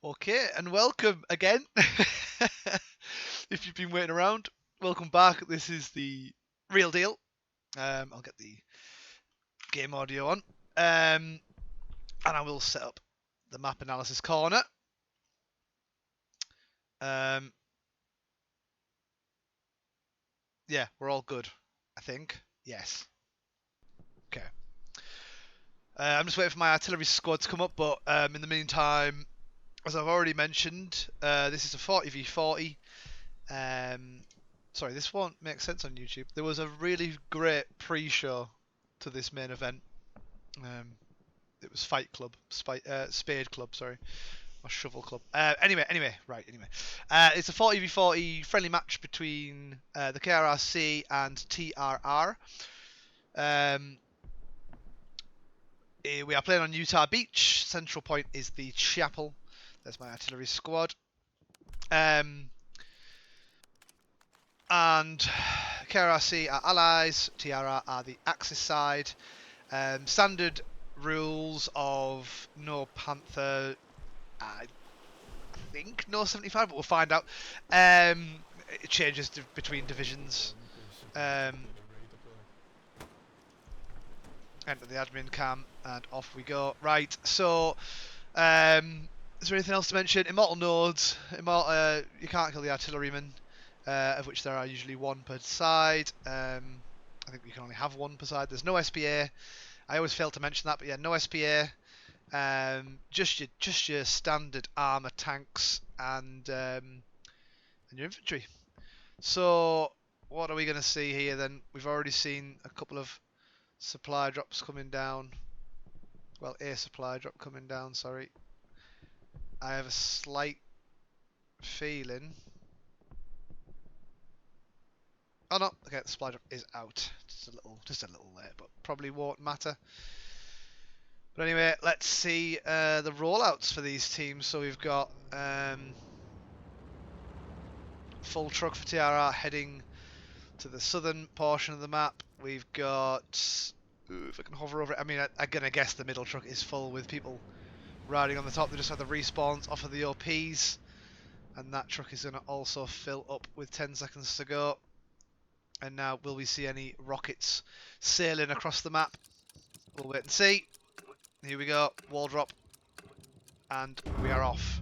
Okay, and welcome again. If you've been waiting around, welcome back. This is the real deal. I'll get the game audio on, and I will set up the map analysis corner. Yeah, we're all good, I think. Yes. Okay. I'm just waiting for my artillery squad to come up, but in the meantime, as I've already mentioned, this is a 40v40. Sorry, this won't make sense on YouTube. There was a really great pre-show to this main event. It was Fight Club, Spade Club, sorry, or Shovel Club. Anyway, it's a 40v40 friendly match between the KRRC and TRR. We are playing on Utah Beach. Central point is the chapel. There's my artillery squad. And KRRC are allies, TRR are the Axis side. Standard rules of no Panther, I think no 75, but we'll find out. It changes between divisions. Enter the admin cam and off we go. Right, so is there anything else to mention? Immortal nodes. You can't kill the artilleryman. Of which there are usually one per side. I think you can only have one per side. There's no SPA. I always fail to mention that, but yeah, no SPA. Just your standard armor tanks and your infantry. So what are we going to see here then? We've already seen a couple of supply drops coming down. Well, a supply drop coming down. Sorry. I have a slight feeling. Oh no, okay, the supply drop is out. Just a little late, but probably won't matter. But anyway, let's see the rollouts for these teams. So we've got full truck for TRR heading to the southern portion of the map. We've got, if I can hover over it, I mean, I'm gonna guess the middle truck is full with people riding on the top. They just have the respawns off of the OPs, and that truck is gonna also fill up with 10 seconds to go. And now, will we see any rockets sailing across the map? We'll wait and see. Here we go, wall drop, and we are off.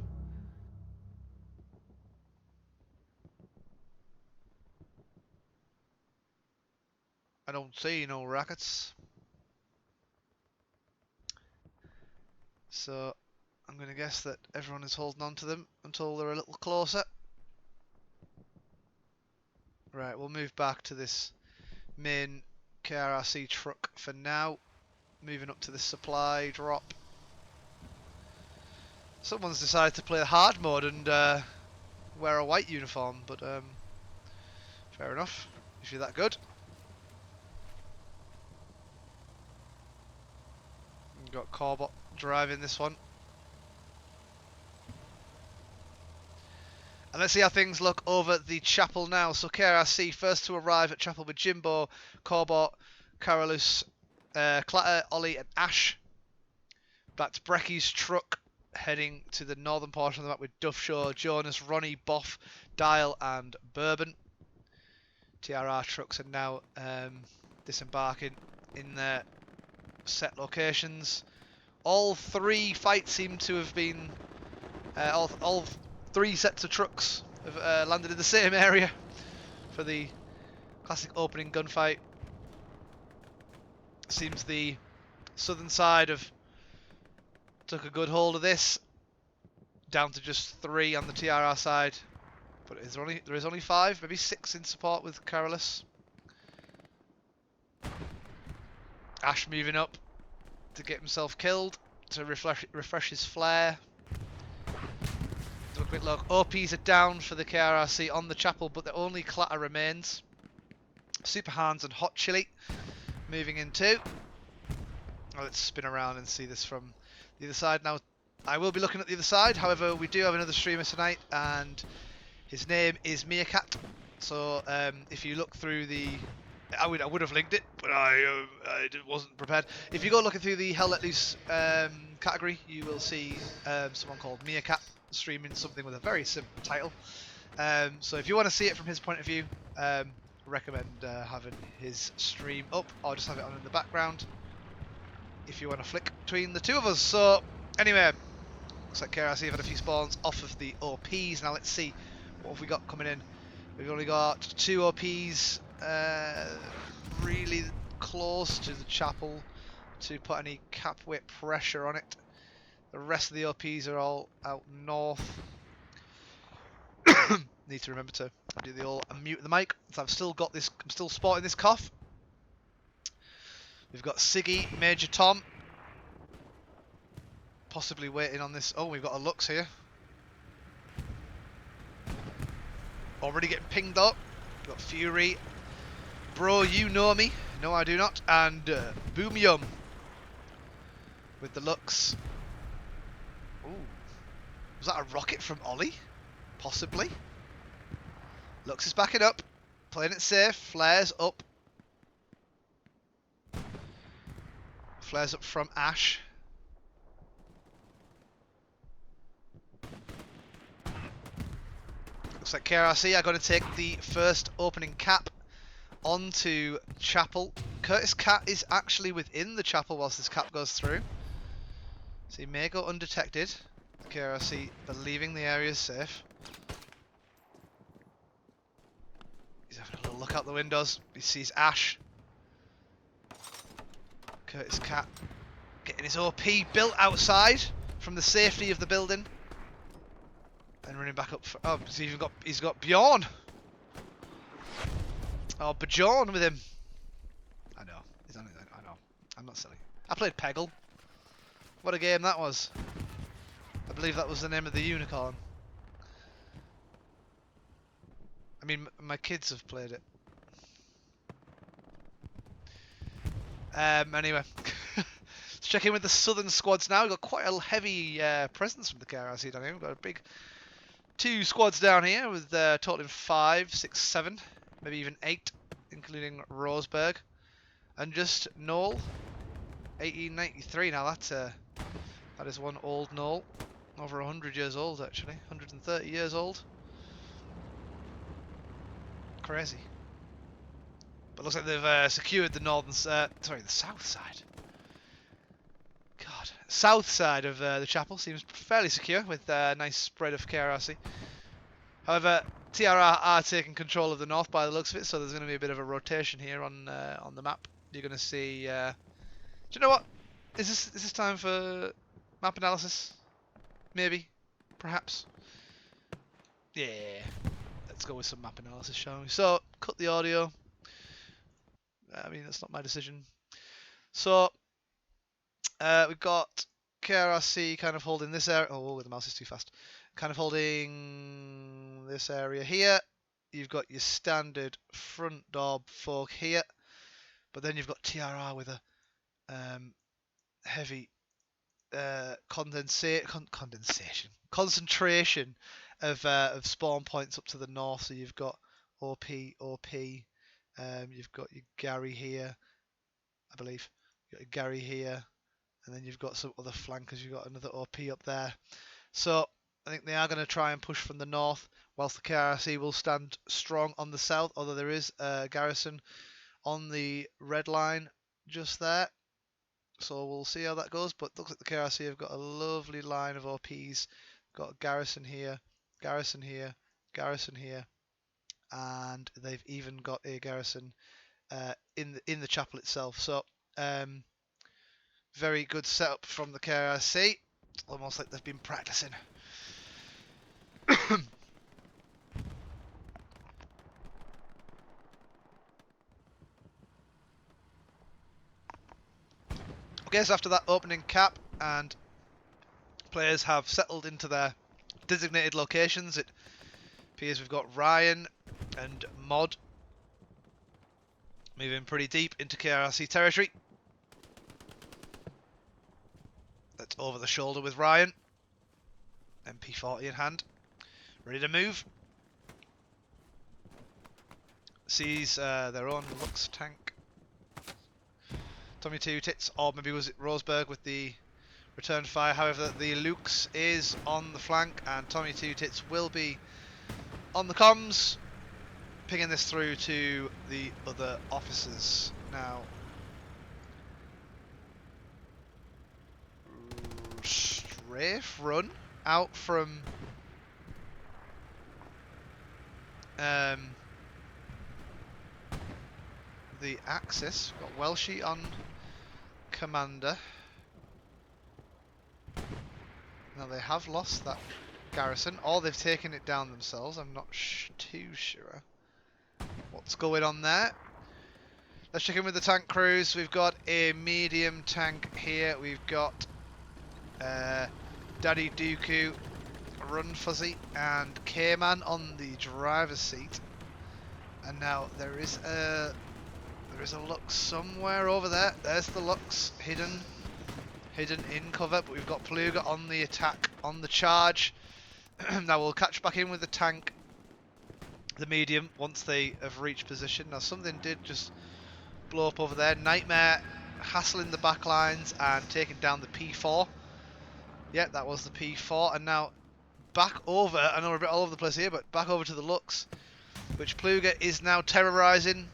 I don't see no rockets. So, I'm going to guess that everyone is holding on to them until they're a little closer. Right, we'll move back to this main KRRC truck for now. Moving up to the supply drop. Someone's decided to play the hard mode and wear a white uniform, but fair enough, if you're that good. We've got Corbot driving this one. And let's see how things look over the chapel now. So KRRC first to arrive at chapel with Jimbo, Corbot, Carolus, Clatter, Ollie and Ash. That's Brecky's truck heading to the northern portion of the map with Duff Shaw, Jonas, Ronnie, Boff, Dial and Bourbon. TRR trucks are now disembarking in their set locations. All three fights seem to have been... all three sets of trucks have landed in the same area for the classic opening gunfight. Seems the southern side have took a good hold of this, down to just 3 on the TRR side, but there is only 5, maybe 6 in support with Carolus. Ash moving up to get himself killed to refresh his flare. Do a quick look. OPs are down for the KRRC on the chapel, but the only Clatter remains. Super Hans and Hot Chili moving in too. Oh, let's spin around and see this from the other side now. I will be looking at the other side, however we do have another streamer tonight and his name is Meerkat. So if you look through the... I would have linked it, but I wasn't prepared. If you go looking through the Hell Let Loose category, you will see someone called Meerkat streaming something with a very simple title. So if you want to see it from his point of view, recommend having his stream up, or just have it on in the background if you want to flick between the two of us. So anyway, looks like KRRC have had a few spawns off of the OPs. Now let's see what have we got coming in. We've only got 2 OPs really close to the chapel to put any cap weight pressure on it. The rest of the OPs are all out north. Need to remember to do the all unmute the mic. So I've still got this. I'm still spotting this cough. We've got Siggy, Major Tom, possibly waiting on this. Oh, we've got a Lux here. Already getting pinged up. We've got Fury. Bro, you know me. No, I do not. And Boom Yum with the Lux. Ooh. Was that a rocket from Ollie? Possibly. Lux is backing up. Playing it safe. Flares up. Flares up from Ash. Looks like KRRC are going to take the first opening cap onto Chapel. Curtis Cat is actually within the chapel whilst this cap goes through. So he may go undetected. KRRC believing the area is safe. He's having a little look out the windows. He sees Ash. Curtis Cat getting his OP built outside from the safety of the building. And running back up for, oh, he's got Bjorn. Oh, Bjorn with him. I know. I know. I'm not silly. I played Peggle. What a game that was. I believe that was the name of the unicorn. I mean, my kids have played it. Anyway. Let's check in with the southern squads now. We've got quite a heavy presence from the KRRC down here. We've got a big 2 squads down here with totaling 5, 6, 7, maybe even 8, including Roseberg. And just Knoll, 1893. Now that is one old Knoll, over 100 years old actually, 130 years old. Crazy. But looks like they've secured the northern, the south side. God, south side of the chapel seems fairly secure with a nice spread of KRRC. However, TRR are taking control of the north by the looks of it, so there's going to be a bit of a rotation here on the map. You're going to see. Do you know what? Is this time for map analysis? Maybe, perhaps. Yeah. Let's go with some map analysis, shall we? So, cut the audio. I mean, that's not my decision. So, we've got KRRC kind of holding this area. Oh, the mouse is too fast. Kind of holding this area here. You've got your standard front door folk here. But then you've got TRR with a heavy concentration of spawn points up to the north. So you've got OP, you've got your Gary here, I believe. You've got your Gary here, and then you've got some other flankers. You've got another OP up there. So I think they are going to try and push from the north, whilst the KRRC will stand strong on the south, although there is a garrison on the red line just there. So we'll see how that goes, but looks like the KRRC have got a lovely line of OPs. Got a garrison here, garrison here, garrison here, and they've even got a garrison in the chapel itself. So very good setup from the KRRC. Almost like they've been practicing. Okay, so after that opening cap and players have settled into their designated locations, it appears we've got Ryan and Mod moving pretty deep into KRRC territory. That's over the shoulder with Ryan. MP40 in hand. Ready to move. Sees their own Lux tank. Tommy Two Tits, or maybe was it Roseberg with the return fire. However, the Lukes is on the flank, and Tommy Two Tits will be on the comms, pinging this through to the other officers. Now, strafe run out from the Axis. Got Welshie on commander. Now they have lost that garrison, or they've taken it down themselves. I'm not too sure what's going on there. Let's check in with the tank crews. We've got a medium tank here. We've got Daddy Dooku, Run Fuzzy, and K-Man on the driver's seat. And now there is a Lux somewhere over there. There's the Lux hidden in cover, but we've got Pluga on the attack, on the charge. Now we'll catch back in with the tank, the medium, once they have reached position. Now something did just blow up over there. Nightmare hassling the back lines and taking down the P4. Yeah, that was the P4. And now back over, I know we're a bit all over the place here, but back over to the Lux, which Pluga is now terrorising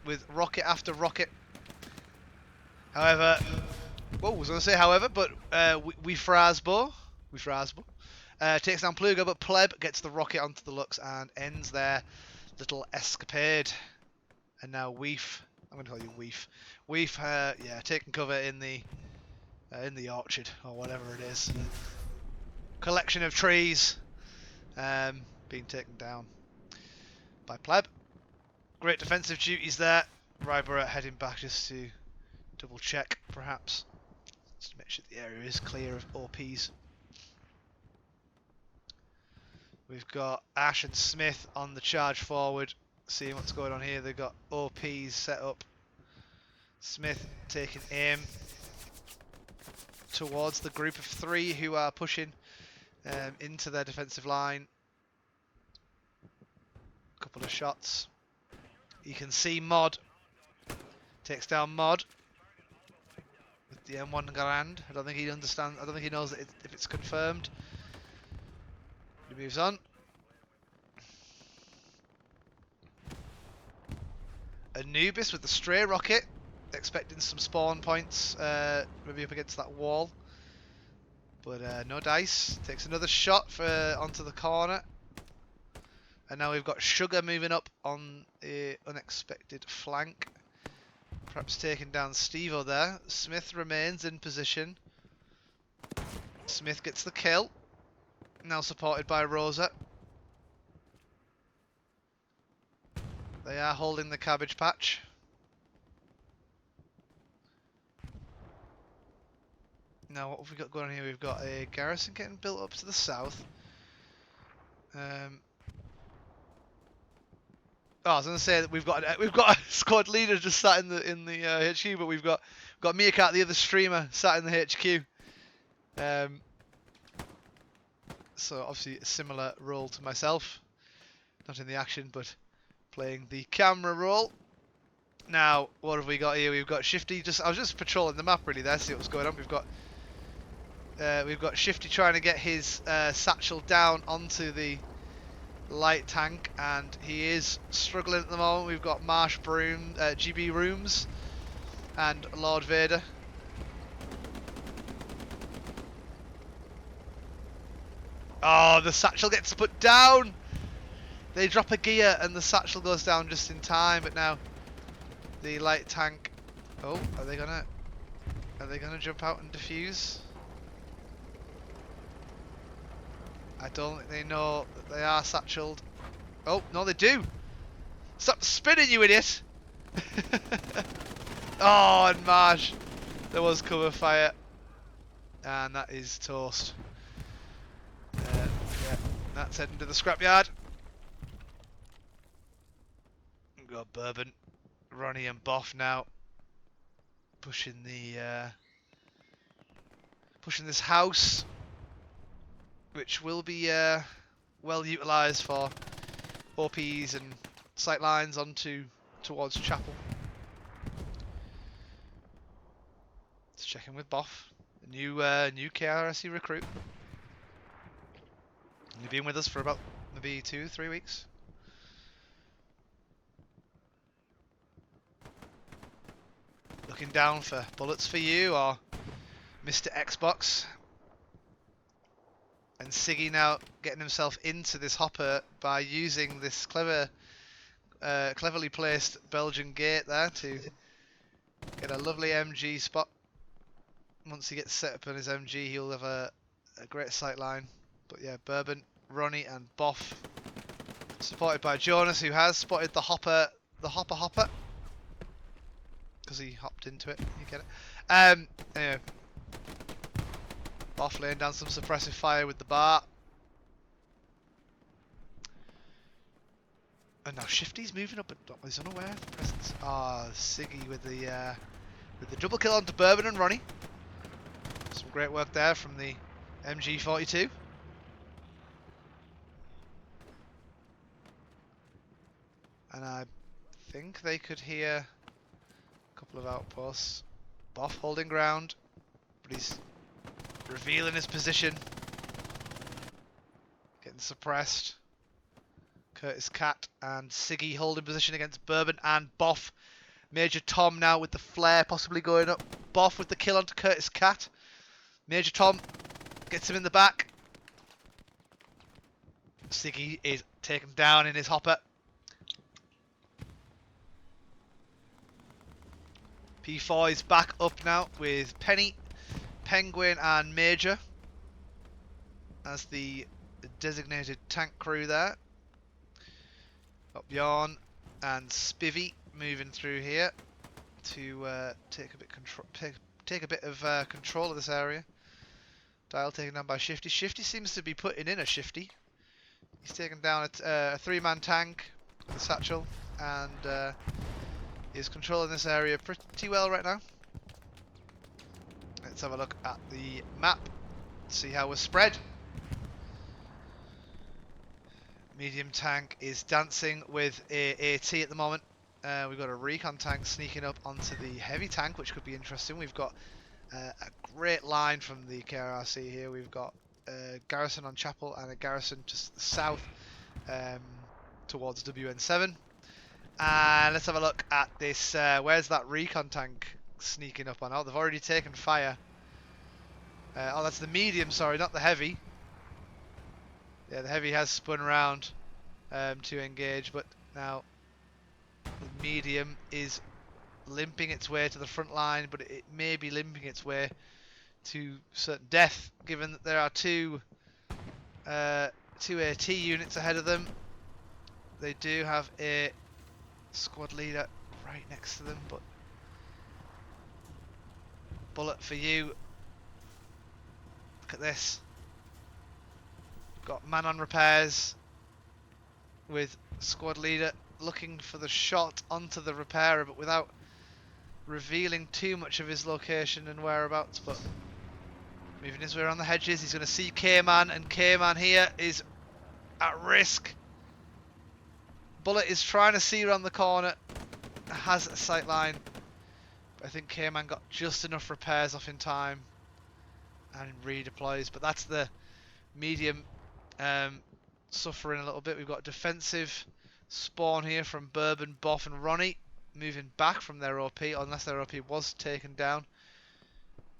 with rocket after rocket. However, well, I was going to say however, but we Frasbo takes down Pluga, but Pleb gets the rocket onto the Lux and ends their little escapade. And now Weef, I'm going to call you Weef. Weef, yeah, taking cover in the orchard or whatever it is. Collection of trees being taken down by Pleb. Great defensive duties there. Ryborough heading back just to double check, perhaps, just to make sure the area is clear of OPs. We've got Ash and Smith on the charge forward, seeing what's going on here. They've got OPs set up. Smith taking aim towards the group of three who are pushing into their defensive line. Couple of shots. You can see Mod takes down Mod with the M1 Grand. I don't think he understands. I don't think he knows that if it's confirmed. He moves on. Anubis with the stray rocket, expecting some spawn points, maybe up against that wall, but no dice. Takes another shot onto the corner. And now we've got Sugar moving up on a unexpected flank. Perhaps taking down Stevo there. Smith remains in position. Smith gets the kill. Now supported by Rosa. They are holding the cabbage patch. Now what have we got going on here? We've got a garrison getting built up to the south. Oh, I was going to say that we've got a squad leader just sat in the HQ, but we've got Meerkat, the other streamer, sat in the HQ. So obviously a similar role to myself, not in the action, but playing the camera role. Now, what have we got here? We've got Shifty. I was just patrolling the map really there, see what was going on. We've got Shifty trying to get his satchel down onto the light tank, and he is struggling at the moment. We've got Marsh Broom, GB Rooms, and Lord Vader. Oh, the satchel gets put down. They drop a gear and the satchel goes down just in time. But now the light tank. Oh, are they gonna jump out and defuse? I don't think they know that they are satcheled. Oh, no, they do. Stop spinning, you idiot. Oh, and Marsh. There was cover fire. And that is toast. Yeah, that's heading to the scrapyard. We've got Bourbon, Ronnie and Boff now. Pushing this house, which will be well utilised for OPs and sight lines towards Chapel. Let's check in with Boff. New KRRC recruit. You've been with us for about maybe 2-3 weeks. Looking down for bullets for you, or Mr. Xbox. And Siggy now getting himself into this hopper by using this cleverly placed Belgian gate there to get a lovely MG spot. Once he gets set up on his MG, he'll have a great sight line. But yeah, Bourbon, Ronnie, and Boff, supported by Jonas, who has spotted the hopper, because he hopped into it. You get it. Anyway, Boff laying down some suppressive fire with the bar. And now Shifty's moving up, but he's unaware of the presence. Ah, Siggy with the double kill onto Bourbon and Ronnie. Some great work there from the MG42. And I think they could hear a couple of outposts. Boff holding ground, but he's revealing his position. Getting suppressed. Curtis Cat and Siggy holding position against Bourbon and Boff. Major Tom now with the flare possibly going up. Boff with the kill onto Curtis Cat. Major Tom gets him in the back. Siggy is taken down in his hopper. P4 is back up now with Penny, Penguin and Major as the designated tank crew there. Got Bjorn and Spivvy moving through here to take a bit of control of this area. Dial taken down by Shifty. Shifty seems to be putting in a Shifty. He's taken down a 3-man tank with a satchel and is controlling this area pretty well right now. Let's have a look at the map, see how we're spread. Medium tank is dancing with a AT at the moment. We've got a recon tank sneaking up onto the heavy tank, which could be interesting. We've got a great line from the KRRC here. We've got a garrison on Chapel and a garrison just south towards WN7. And let's have a look at this. Where's that recon tank sneaking up on? Oh, they've already taken fire. Oh, that's the medium, sorry, not the heavy. Yeah, the heavy has spun around to engage, but now the medium is limping its way to the front line, but it may be limping its way to certain death, given that there are two AT units ahead of them. They do have a squad leader right next to them, but bullet for you. Look at this. Got man on repairs with squad leader looking for the shot onto the repairer, but without revealing too much of his location and whereabouts. But moving his way around the hedges, he's going to see K-Man, and K-Man here is at risk. Bullet is trying to see around the corner, has a sight line, but I think K-Man got just enough repairs off in time and redeploys. But that's the medium suffering a little bit. We've got defensive spawn here from Bourbon, Boff and Ronnie moving back from their OP, unless their OP was taken down.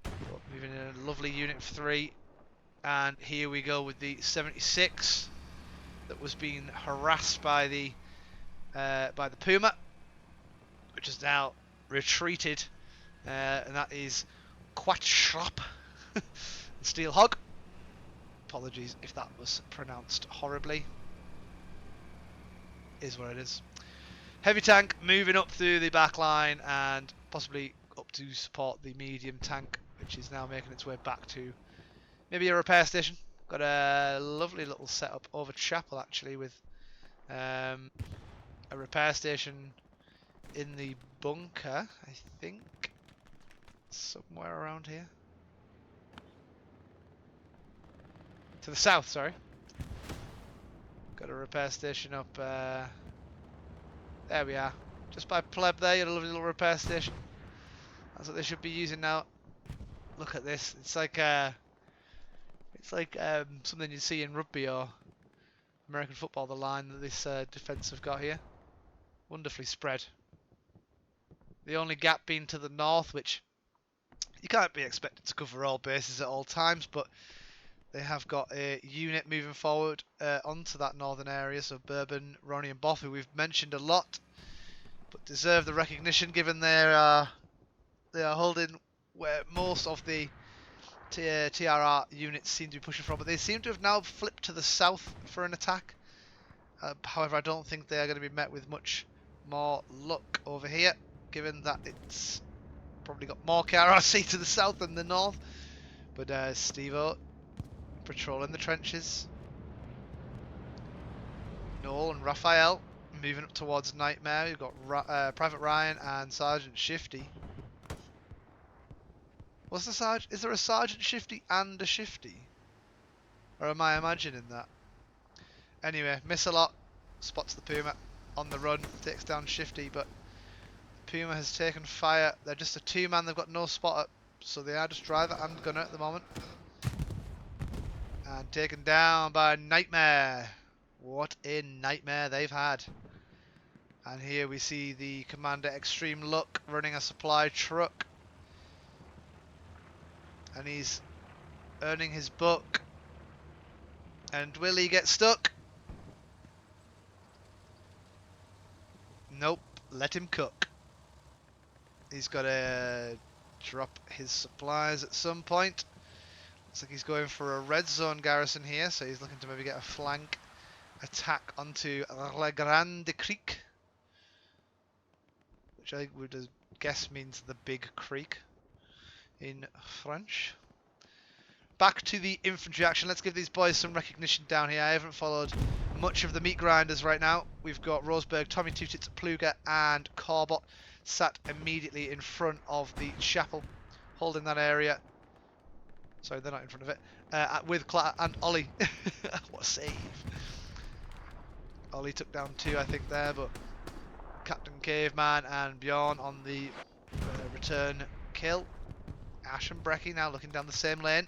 But moving in a lovely unit of 3, and here we go with the 76 that was being harassed by the Puma, which is now retreated, and that is Quatschrop Steel Hog. Apologies if that was pronounced horribly. Is what it is. Heavy tank moving up through the back line and possibly up to support the medium tank, which is now making its way back to maybe a repair station. Got a lovely little setup over Chapel actually, with a repair station in the bunker, I think, somewhere around here. To the south, sorry. Got a repair station up, there we are. Just by Pleb there, you had a lovely little repair station. That's what they should be using now. Look at this. It's like something you see in rugby or American football. The line that this defence have got here, wonderfully spread. The only gap being to the north, which you can't be expected to cover all bases at all times, but they have got a unit moving forward onto that northern area. So Bourbon, Ronnie and Boff, who we've mentioned a lot, but deserve the recognition given they are holding where most of the TRR units seem to be pushing from. But they seem to have now flipped to the south for an attack. However, I don't think they are going to be met with much more luck over here, given that it's probably got more KRRC to the south than the north. But Steve-O patrolling the trenches. Noel and Raphael moving up towards Nightmare. You've got Private Ryan and Sergeant Shifty. What's the sergeant? Is there a Sergeant Shifty and a Shifty? Or am I imagining that? Anyway, miss a lot. Spots the Puma on the run. Takes down Shifty, but Puma has taken fire. They're just a two-man. They've got no spotter, so they are just driver and gunner at the moment. And taken down by Nightmare. What a nightmare they've had. And here we see the Commander Extreme Luck running a supply truck. And he's earning his buck. And will he get stuck? Nope, let him cook. He's got to drop his supplies at some point. Looks like he's going for a red zone garrison here, so he's looking to maybe get a flank attack onto La Grande Creek, which I would guess means the big creek in French. Back to the infantry action. Let's give these boys some recognition down here. I haven't followed much of the meat grinders right now. We've got Roseberg, Tommy Two-Tits, Pluger and Corbott sat immediately in front of the chapel, holding that area. Sorry, they're not in front of it. With Clatter and Ollie. What a save. Ollie took down 2, I think, there, but Captain Caveman and Bjorn on the return kill. Ash and Brecky now looking down the same lane.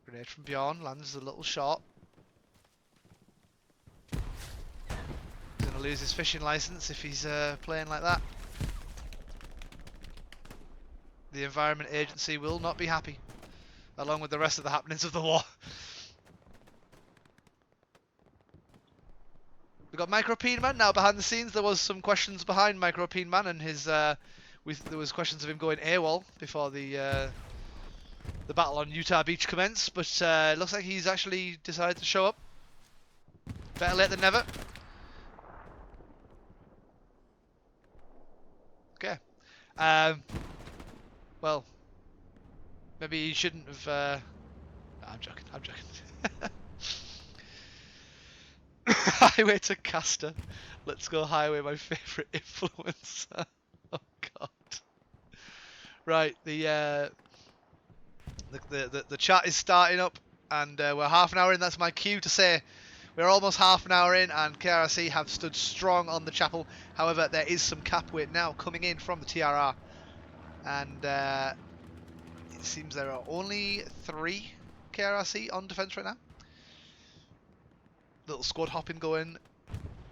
Grenade from Bjorn lands a little short. He's going to lose his fishing license if he's playing like that. The Environment Agency will not be happy, along with the rest of the happenings of the war. We've got Micro Peen Man now behind the scenes. There was some questions behind Micro Peen Man and his there was questions of him going AWOL before the battle on Utah Beach commenced, but it looks like he's actually decided to show up. Better late than never. Okay. Well, maybe he shouldn't have. No, I'm joking. I'm joking. Highway to Castor. Let's go Highway, my favourite influencer. Oh God. Right, the chat is starting up, and we're half an hour in. That's my cue to say we're almost half an hour in, and KRRC have stood strong on the chapel. However, there is some cap weight now coming in from the TRR, and it seems there are only 3 KRRC on defence right now. Little squad hopping going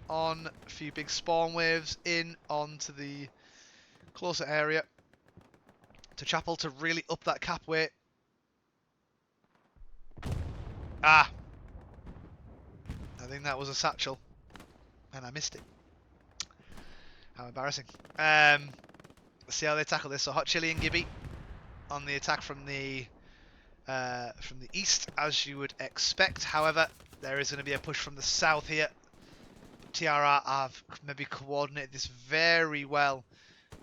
on, a few big spawn waves in onto the closer area to chapel to really up that cap weight. Ah! I think that was a satchel, and I missed it. How embarrassing. Let's see how they tackle this. So Hot Chili and Gibby on the attack from the east, as you would expect. However, there is going to be a push from the south here. TRR have maybe coordinated this very well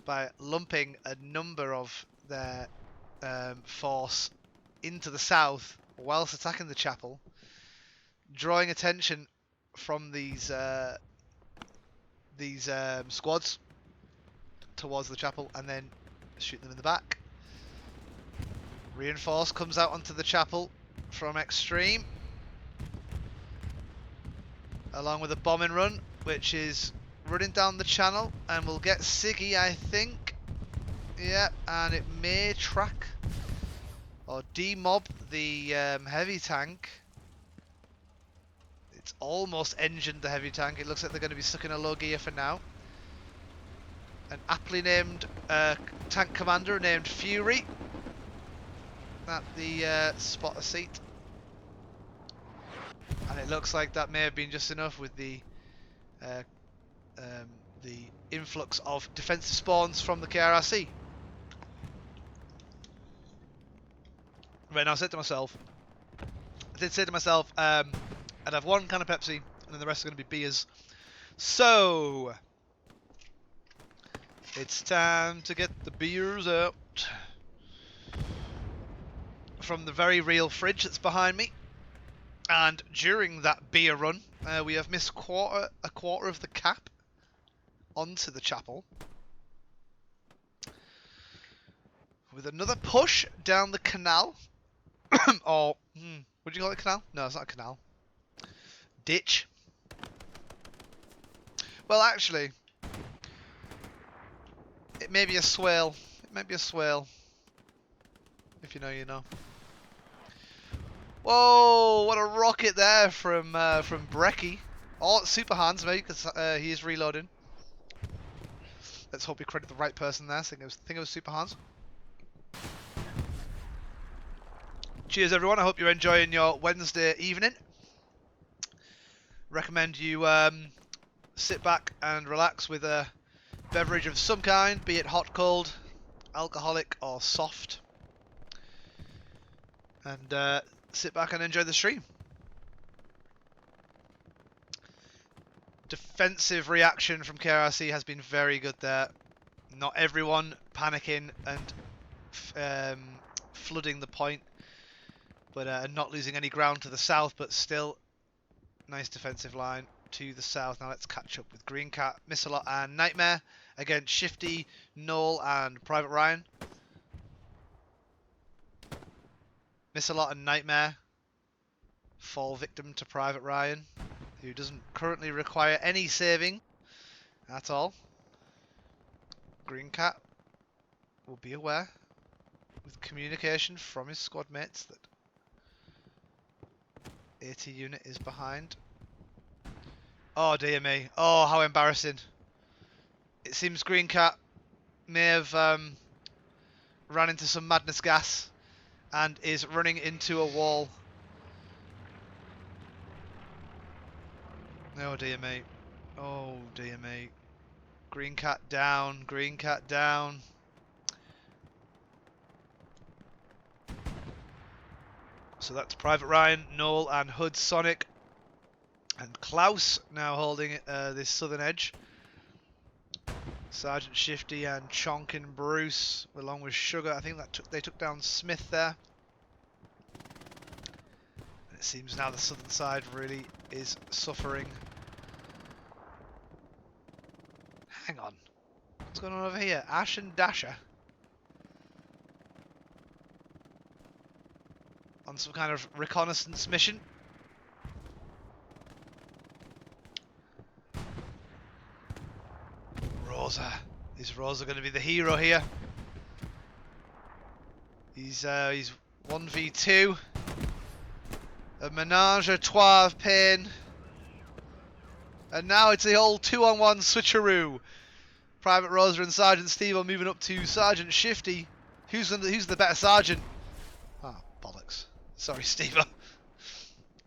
by lumping a number of their force into the south whilst attacking the chapel, drawing attention from these squads towards the chapel, and then shoot them in the back. Reinforce comes out onto the chapel from Extreme, along with a bombing run, which is running down the channel, and we'll get Siggy, I think. Yeah, and it may track or demob the heavy tank. It's almost engined the heavy tank. It looks like they're going to be stuck in a low gear for now. An aptly named tank commander named Fury at the spotter seat. And it looks like that may have been just enough with the influx of defensive spawns from the KRRC. Right now, I did say to myself, I'd have one can of Pepsi, and then the rest are going to be beers. So, it's time to get the beers out from the very real fridge that's behind me. And during that beer run, we have missed a quarter of the cap onto the chapel. With another push down the canal. Or, would you call it a canal? No, it's not a canal. Ditch. Well, actually, it may be a swale. It might be a swale. If you know, you know. Whoa! What a rocket there from Brecky. Oh, super hands, maybe, because he is reloading. Let's hope we credit the right person there. I think it was super hands. Cheers, everyone. I hope you're enjoying your Wednesday evening. Recommend you sit back and relax with a beverage of some kind, be it hot, cold, alcoholic, or soft. And sit back and enjoy the stream. Defensive reaction from KRRC has been very good there. Not everyone panicking and flooding the point, but not losing any ground to the south, but still nice defensive line to the south. Now let's catch up with Green Cat, Missalot and Nightmare against Shifty, Noel and Private Ryan. Missalot and Nightmare fall victim to Private Ryan, who doesn't currently require any saving at all. Green Cat will be aware with communication from his squad mates that AT unit is behind. Oh dear me. Oh, how embarrassing. It seems Green Cat may have ran into some madness gas and is running into a wall. Oh dear me. Oh dear me. Green Cat down. Green Cat down. So that's Private Ryan, Noel and Hood Sonic. And Klaus now holding this southern edge. Sergeant Shifty and Chonkin Bruce along with Sugar. I think they took down Smith there. And it seems now the southern side really is suffering. Hang on. What's going on over here? Ash and Dasher. On some kind of reconnaissance mission. Rosa. Is Rosa going to be the hero here? He's 1v2. A menage a trois of pain. And now it's the old 2-on-1 switcheroo. Private Rosa and Sergeant Steve are moving up to Sergeant Shifty. Who's the better sergeant? Ah, bollocks. Sorry, Steve.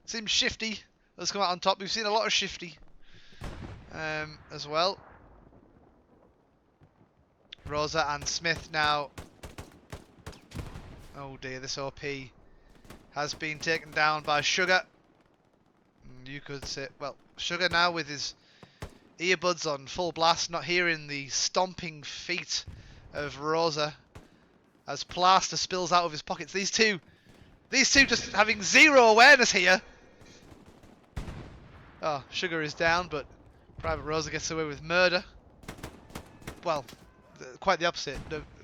Seems Shifty has come out on top. We've seen a lot of Shifty as well. Rosa and Smith now. Oh dear, this OP has been taken down by Sugar. You could say, well, Sugar now with his earbuds on full blast, not hearing the stomping feet of Rosa as plaster spills out of his pockets. These two just having zero awareness here. Oh, Sugar is down, but Private Rosa gets away with murder. Well, quite the opposite.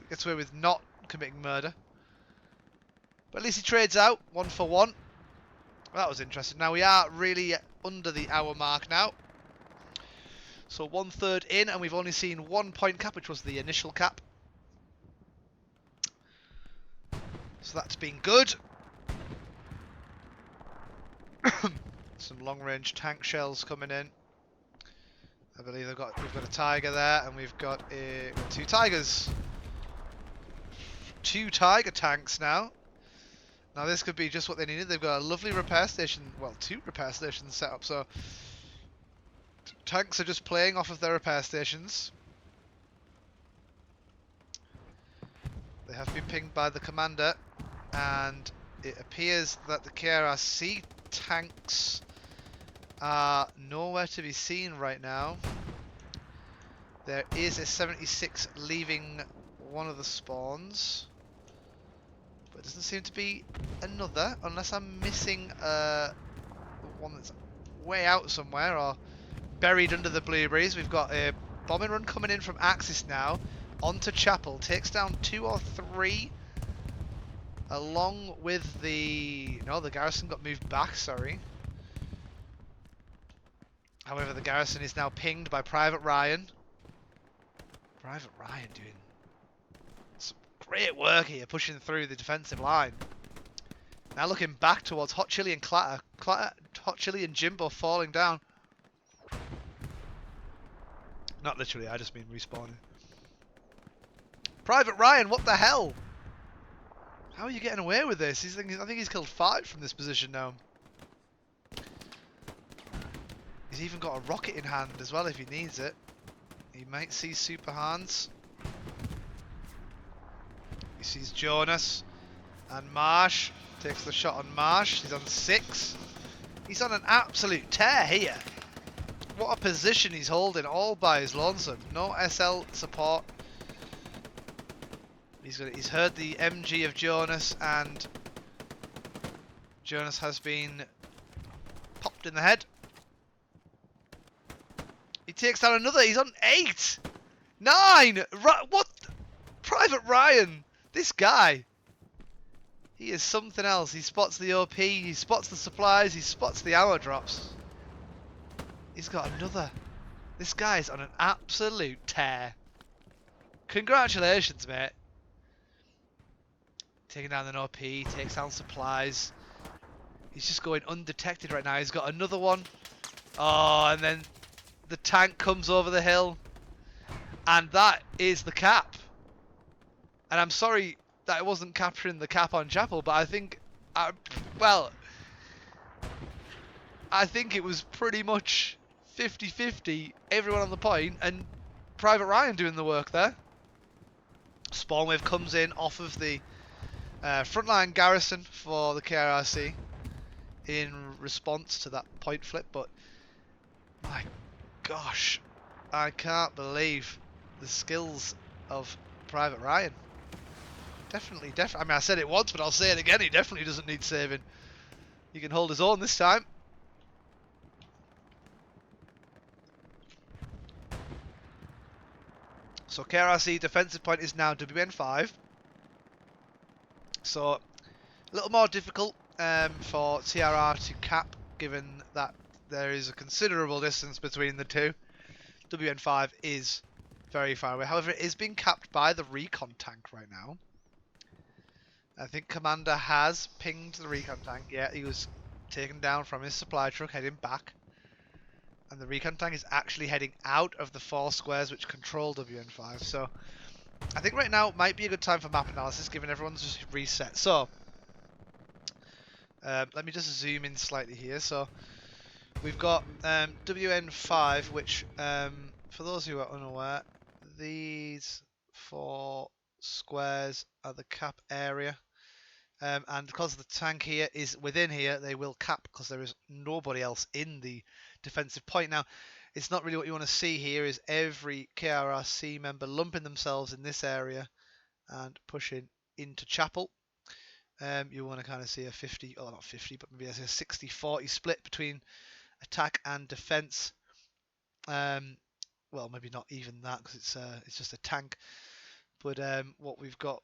Gets away with not committing murder. But at least he trades out 1 for 1. Well, that was interesting. Now we are really under the hour mark now. So 1/3 in, and we've only seen 1 point cap, which was the initial cap. So that's been good. Some long-range tank shells coming in. I believe we've got a Tiger there, and we've got two Tigers. Two Tiger tanks now. Now this could be just what they needed. They've got a lovely repair station, well, two repair stations set up, so tanks are just playing off of their repair stations. They have been pinged by the commander, and it appears that the KRRC tanks are nowhere to be seen right now. There is a 76 leaving one of the spawns, but it doesn't seem to be another, unless I'm missing one that's way out somewhere or buried under the blueberries. We've got a bombing run coming in from Axis now onto Chapel, takes down 2 or 3 along with the garrison got moved back, sorry. However, the garrison is now pinged by Private Ryan. Private Ryan doing some great work here, pushing through the defensive line. Now looking back towards Hot Chili and Clatter. Hot Chili and Jimbo falling down. Not literally, I just mean respawning. Private Ryan, what the hell? How are you getting away with this? I think he's killed 5 from this position now. He's even got a rocket in hand as well if he needs it. He might see Super Hans. He sees Jonas. And Marsh takes the shot on Marsh. He's on 6. He's on an absolute tear here. What a position he's holding all by his lonesome. No SL support. He's heard the MG of Jonas, and Jonas has been popped in the head. He takes down another. He's on 8! 9! What? Private Ryan! This guy! He is something else. He spots the OP, he spots the supplies, he spots the ammo drops. He's got another. This guy's on an absolute tear. Congratulations, mate. Taking down an OP, takes down supplies. He's just going undetected right now. He's got another one. Oh, and then the tank comes over the hill. And that is the cap. And I'm sorry that I wasn't capturing the cap on Chapel, but I think, well, I think it was pretty much 50-50, everyone on the point, and Private Ryan doing the work there. Spawn wave comes in off of the frontline garrison for the KRRC in response to that point flip, but my gosh, I can't believe the skills of Private Ryan. Definitely. I mean, I said it once, but I'll say it again. He definitely doesn't need saving. He can hold his own this time. So KRRC defensive point is now WN5. So a little more difficult for TRR to cap, given that there is a considerable distance between the two. WN5 is very far away. However, it is being capped by the recon tank right now. I think Commander has pinged the recon tank. Yeah, he was taken down from his supply truck heading back. And the recon tank is actually heading out of the 4 squares which control WN5. So I think right now might be a good time for map analysis, given everyone's just reset. So let me just zoom in slightly here. So we've got WN5, which for those who are unaware, these 4 squares are the cap area. And because the tank here is within here, they will cap because there is nobody else in the defensive point. Now, it's not really what you want to see here is every KRRC member lumping themselves in this area and pushing into Chapel. You want to kind of see a 50, or not 50, but maybe a 60-40 split between attack and defense. Well, maybe not even that because it's just a tank. But what we've got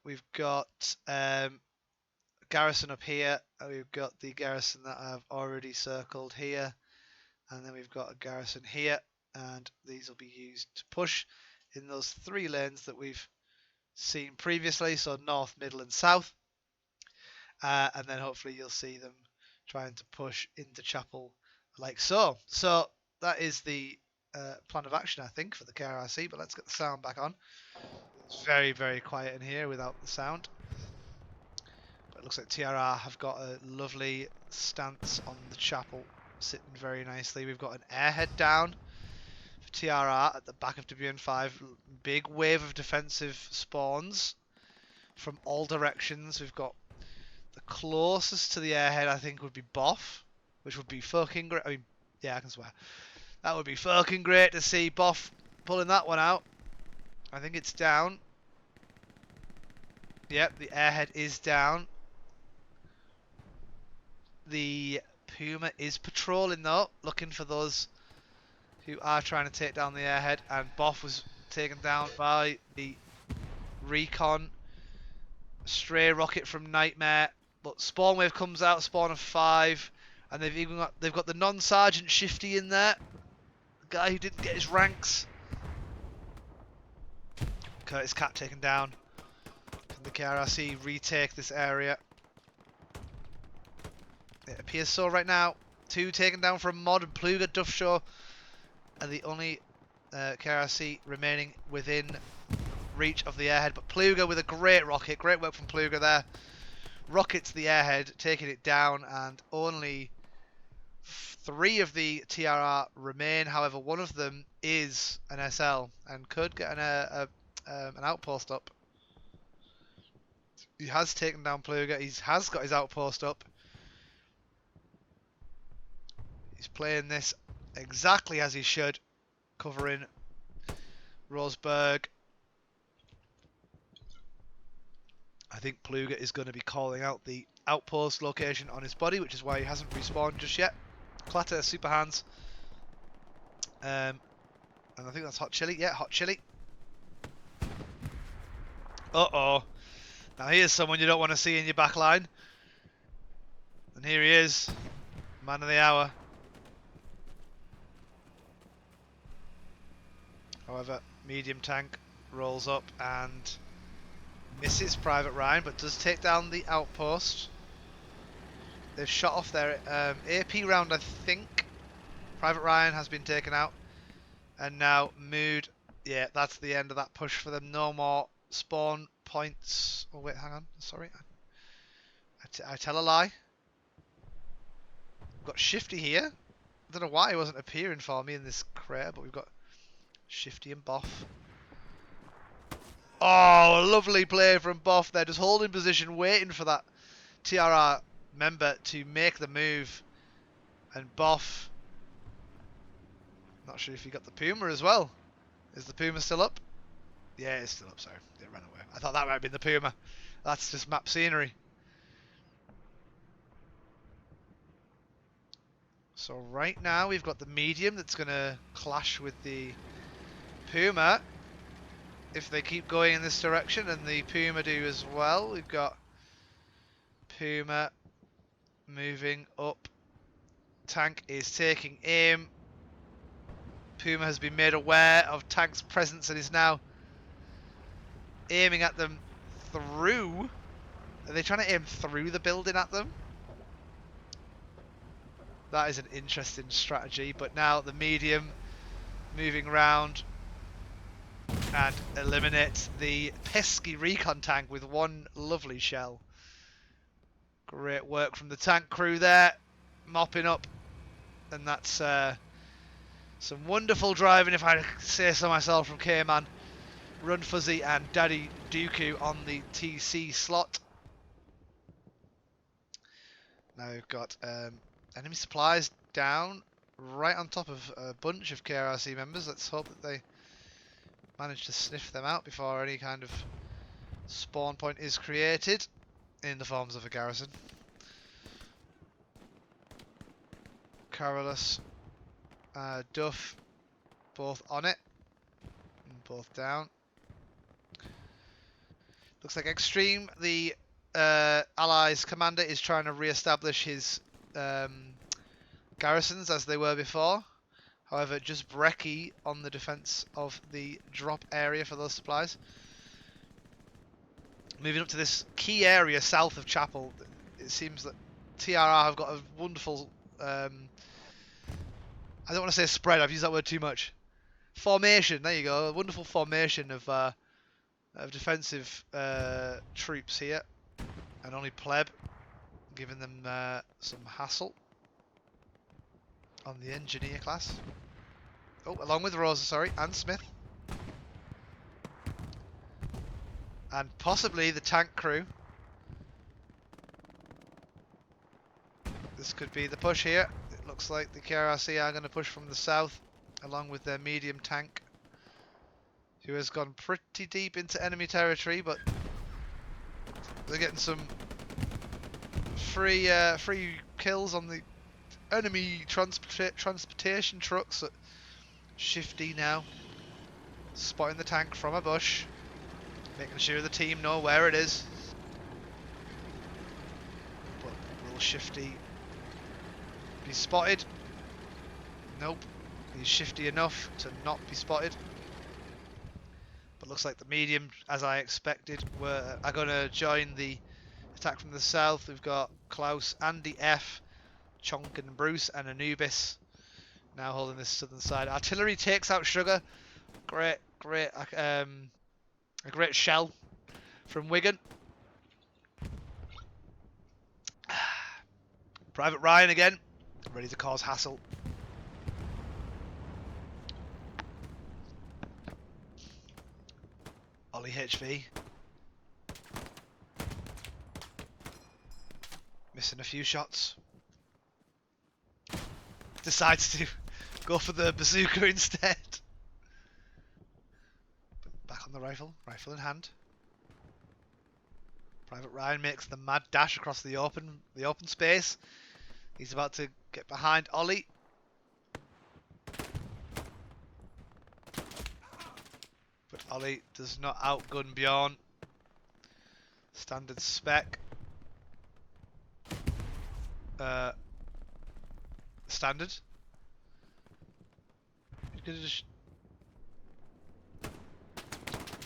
garrison up here, and we've got the garrison that I've already circled here, and then we've got a garrison here, and these will be used to push in those 3 lanes that we've seen previously, so north, middle and south. and then hopefully you'll see them trying to push into Chapel like so. So that is the plan of action, I think, for the KRRC, but let's get the sound back on. It's very, very quiet in here without the sound. But it looks like TRR have got a lovely stance on the Chapel, sitting very nicely. We've got an airhead down for TRR at the back of WN5. Big wave of defensive spawns from all directions. We've got the closest to the airhead, I think, would be Boff, which would be fucking great. I mean, yeah, I can swear. That would be fucking great to see Boff pulling that one out. I think it's down. Yep, the airhead is down. The Puma is patrolling though, looking for those who are trying to take down the airhead, and Boff was taken down by the Recon. Stray rocket from Nightmare, but Spawn Wave comes out, spawn of 5, and they've got the non-sergeant Shifty in there, the guy who didn't get his ranks. Curtis Cat taken down. Can the KRRC retake this area? It appears so right now. 2 taken down from Mod and Pluga. Duffshaw are the only KRRC remaining within reach of the airhead, but Pluga with a great rocket. Great work from Pluga there. Rockets the airhead, taking it down, and only 3 of the TRR remain. However, one of them is an SL and could get an outpost up. He has taken down Pluga. He has got his outpost up. He's playing this exactly as he should, covering Roseburg. I think Pluga is going to be calling out the outpost location on his body, which is why he hasn't respawned just yet. Clatter, super hands. And I think that's Hot Chili. Yeah, Hot Chili. Uh-oh. Now here's someone you don't want to see in your back line. And here he is. Man of the hour. However, medium tank rolls up and misses Private Ryan, but does take down the outpost. They've shot off their AP round, I think. Private Ryan has been taken out. And now Mood. Yeah, that's the end of that push for them. No more spawn points. Oh, wait, hang on. Sorry. I tell a lie. We've got Shifty here. I don't know why he wasn't appearing for me in this crater, but we've got Shifty and Boff. Oh, a lovely play from Boff there, just holding position, waiting for that TRR member to make the move. And Boff, not sure if he got the Puma as well. Is the Puma still up? Yeah, it's still up, sorry. It ran away. I thought that might have been the Puma. That's just map scenery. So right now we've got the medium that's going to clash with the Puma. If they keep going in this direction, and the Puma do as well. We've got Puma moving up. Tank is taking aim. Puma has been made aware of Tank's presence and is now aiming at them through. Are they trying to aim through the building at them? That is an interesting strategy, but now the medium moving around and eliminate the pesky recon tank with one lovely shell. Great work from the tank crew there, mopping up, and that's some wonderful driving, if I say so myself, from K-Man, Run Fuzzy and Daddy Dooku on the TC slot. Now we've got enemy supplies down right on top of a bunch of KRRC members. Let's hope that they manage to sniff them out before any kind of spawn point is created in the forms of a garrison. Carolus, Duff, both on it, and both down. Looks like Extreme, the Allies commander, is trying to re-establish his garrisons as they were before. However, just Brecky on the defense of the drop area for those supplies. Moving up to this key area south of Chapel. it seems that TRR have got a wonderful, I don't want to say spread, I've used that word too much. Formation, there you go, a wonderful formation of defensive troops here. And only pleb, giving them some hassle on the engineer class. Oh, along with Rosa, sorry, and Smith. And possibly the tank crew. This could be the push here. It looks like the KRRC are going to push from the south, along with their medium tank, who has gone pretty deep into enemy territory, but they're getting some free kills on the enemy transportation trucks. Shifty now, spotting the tank from a bush, making sure the team know where it is. But will Shifty be spotted? Nope. He's shifty enough to not be spotted. But looks like the medium, as I expected, are going to join the attack from the south. We've got Klaus, Andy F, Chonk and Bruce, and Anubis now holding this southern side. Artillery takes out Sugar. A great shell from Wigan. Private Ryan again, ready to cause hassle. Ollie HV. Missing a few shots. Decides to go for the bazooka instead. Back on the rifle in hand. Private Ryan makes the mad dash across the open space. He's about to get behind Ollie. But Ollie does not outgun Bjorn. Standard spec. Standard.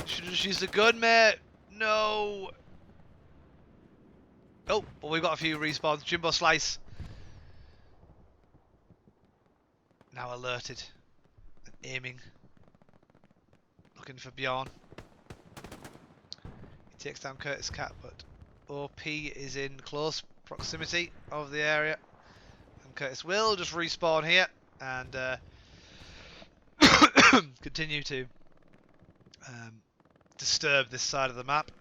Should have just used a gun, mate. No. Oh, but we've got a few respawns. Jimbo Slice. Now alerted and aiming. Looking for Bjorn. He takes down Curtis Cat, but OP is in close proximity of the area. And Curtis will just respawn here and continue to disturb this side of the map.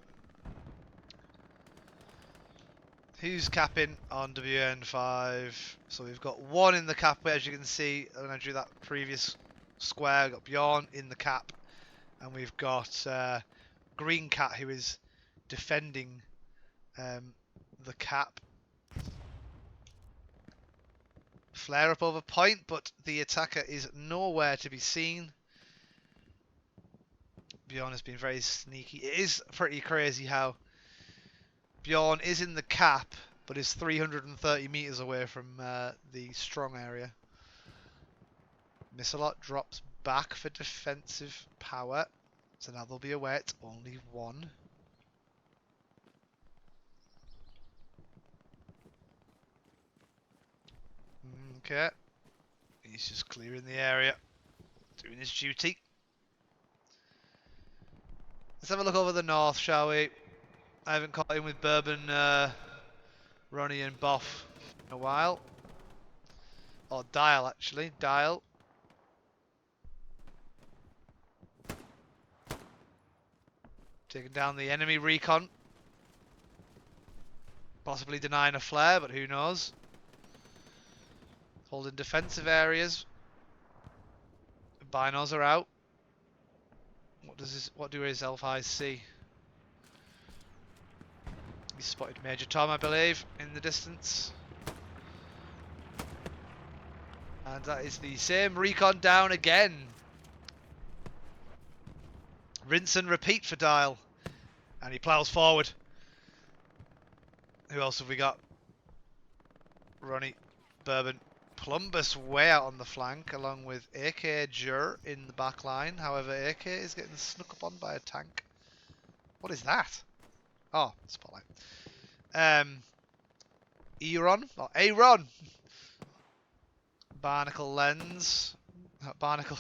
Who's capping on WN5? So we've got one in the cap, as you can see when I drew that previous square. We've got Bjorn in the cap, and we've got Green Cat, who is defending the cap. Flare up over point, but the attacker is nowhere to be seen. Bjorn has been very sneaky. It is pretty crazy how Bjorn is in the cap, but is 330 meters away from the strong area. Missalot drops back for defensive power, so now there'll be a wet, only one. Okay, he's just clearing the area, doing his duty. Let's have a look over the north, shall we? I haven't caught in with Bourbon, Ronnie and Boff in a while. Or Dial, actually. Dial. Taking down the enemy recon. Possibly denying a flare, but who knows. Holding defensive areas. The binos are out. What do his elf eyes see? He spotted Major Tom, I believe, in the distance. And that is the same recon down again. Rinse and repeat for Dial. And he plows forward. Who else have we got? Ronnie, Bourbon, Plumbus way out on the flank, along with AK Jur in the back line. However, AK is getting snuck up on by a tank. What is that? Oh, spotlight. Eron or Aaron. Barnacle lens. Barnacle.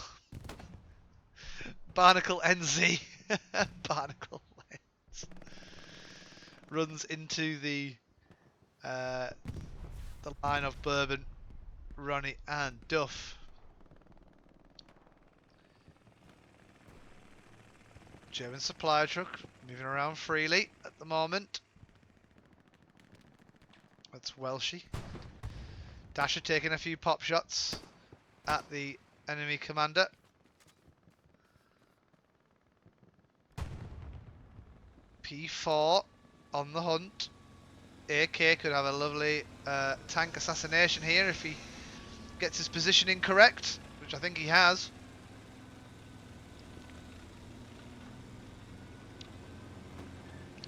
Barnacle NZ. Barnacle lens. Runs into the line of Bourbon, Ronnie and Duff. German supply truck moving around freely at the moment. That's Welshie. Dasher taking a few pop shots at the enemy commander. P4 on the hunt. AK could have a lovely tank assassination here if he gets his positioning correct, which I think he has.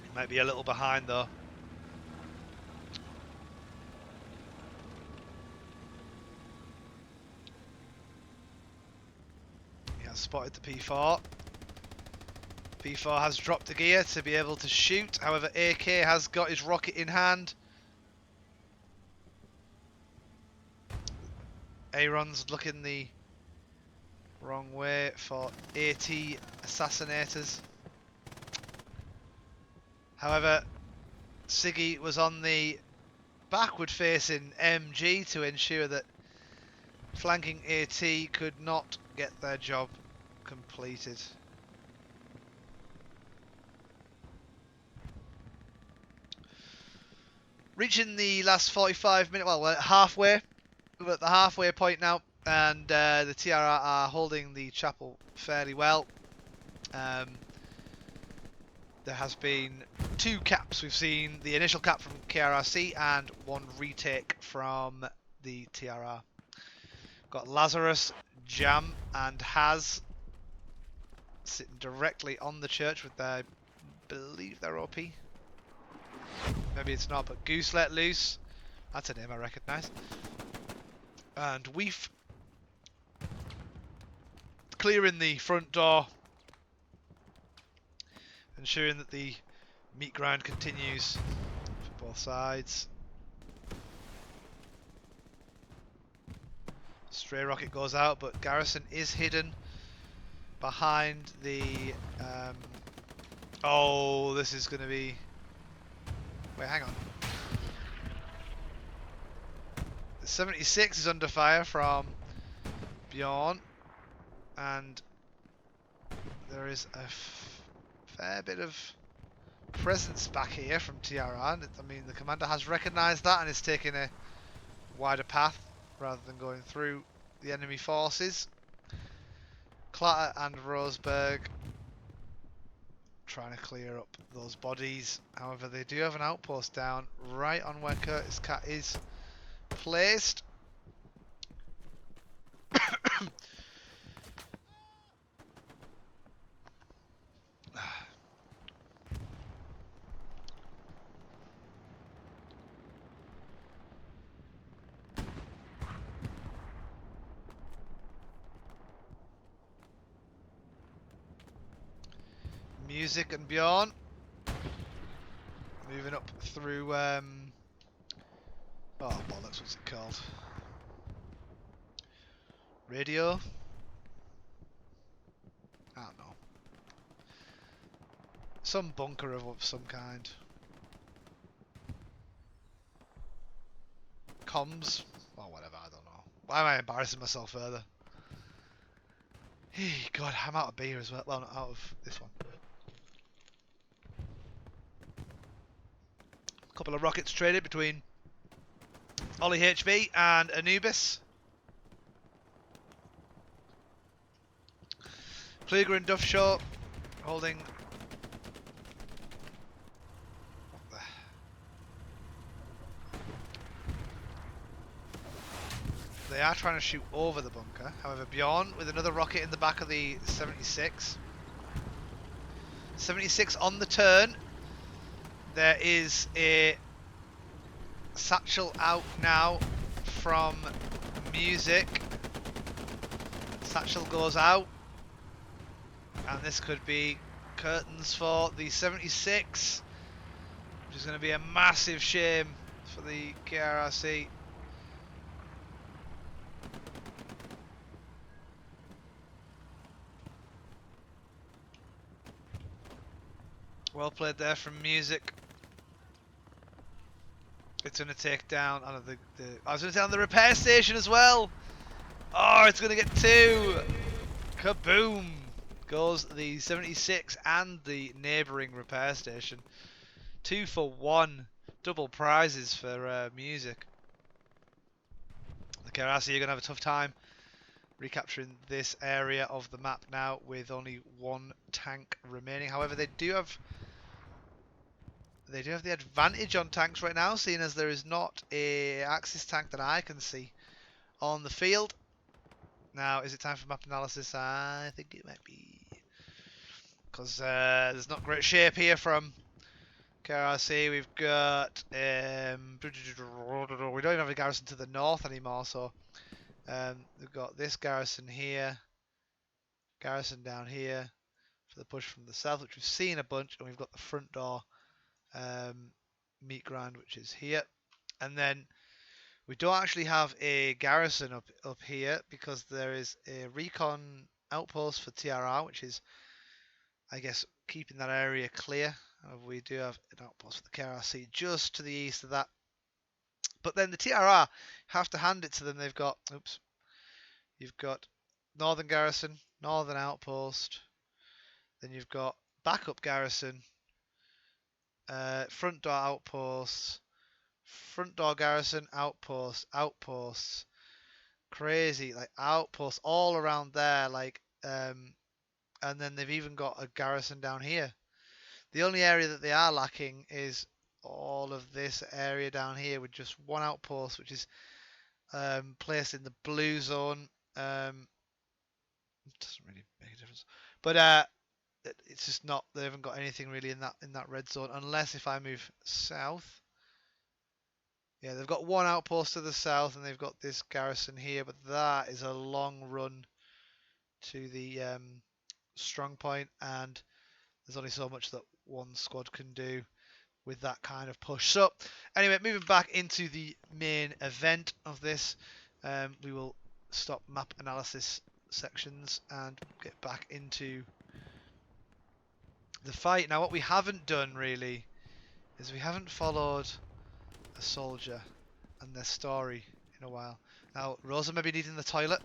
He might be a little behind though. He has spotted the P4. P4 has dropped the gear to be able to shoot, however AK has got his rocket in hand. Aaron's looking the wrong way for AT assassinators. However, Siggy was on the backward facing MG to ensure that flanking AT could not get their job completed. Reaching the last 45 minutes, well, we're halfway. We're at the halfway point now, and the TRR are holding the chapel fairly well. There has been 2 caps. We've seen the initial cap from KRRC and 1 retake from the TRR. Got Lazarus, Jam, and Haz sitting directly on the church with their, I believe they're OP. Maybe it's not, but Goose Let Loose. That's a name I recognise. And Weef clearing the front door, ensuring that the meat grind continues for both sides. Stray rocket goes out, but Garrison is hidden behind the... oh, this is going to be... Wait, hang on. The 76 is under fire from Bjorn, and there is a fair bit of presence back here from TRR. I mean, the commander has recognised that and is taking a wider path rather than going through the enemy forces. Clatter and Roseberg trying to clear up those bodies. However, they do have an outpost down right on where Curtis Cat is placed. Music and Bjorn moving up through oh bollocks, what's it called? Radio? I don't know. Some bunker of some kind. Comms? Or whatever, I don't know. Why am I embarrassing myself further? God, I'm out of beer as well. Well, not out of this one. Couple of rockets traded between Ollie HV and Anubis. Kluger and Duff Shaw holding. They are trying to shoot over the bunker. However, Bjorn with another rocket in the back of the 76. 76 on the turn. There is a satchel out now from Music. Satchel goes out. And this could be curtains for the 76. Which is going to be a massive shame for the KRRC. Well played there from Music. It's going to take down I was going to down the repair station as well. Oh, it's going to get 2. Kaboom! Goes the 76 and the neighbouring repair station. 2 for 1. Double prizes for Music. The KRRC are going to have a tough time recapturing this area of the map now with only 1 tank remaining. However, they do have the advantage on tanks right now, seeing as there is not a Axis tank that I can see on the field. Now, is it time for map analysis? I think it might be. Because there's not great shape here from KRRC. We've got... we don't even have a garrison to the north anymore, so... we've got this garrison here. Garrison down here for the push from the south, which we've seen a bunch. And we've got the front door meat grind, which is here. And then... we don't actually have a garrison up here because there is a recon outpost for TRR, which is, I guess, keeping that area clear. We do have an outpost for the KRRC just to the east of that. But then the TRR, have to hand it to them. They've got, you've got Northern Garrison, Northern Outpost. Then you've got backup garrison, front door outposts. Front door garrison, outposts, crazy, like outposts all around there, like, and then they've even got a garrison down here. The only area that they are lacking is all of this area down here with just 1 outpost, which is placed in the blue zone. It doesn't really make a difference, but it's just not. They haven't got anything really in that red zone, unless if I move south. Yeah, they've got 1 outpost to the south, and they've got this garrison here, but that is a long run to the strong point, and there's only so much that 1 squad can do with that kind of push. So, anyway, moving back into the main event of this, we will stop map analysis sections and get back into the fight. Now, what we haven't done, really, is we haven't followed a soldier and their story in a while. Now, Rosa may be needing the toilet.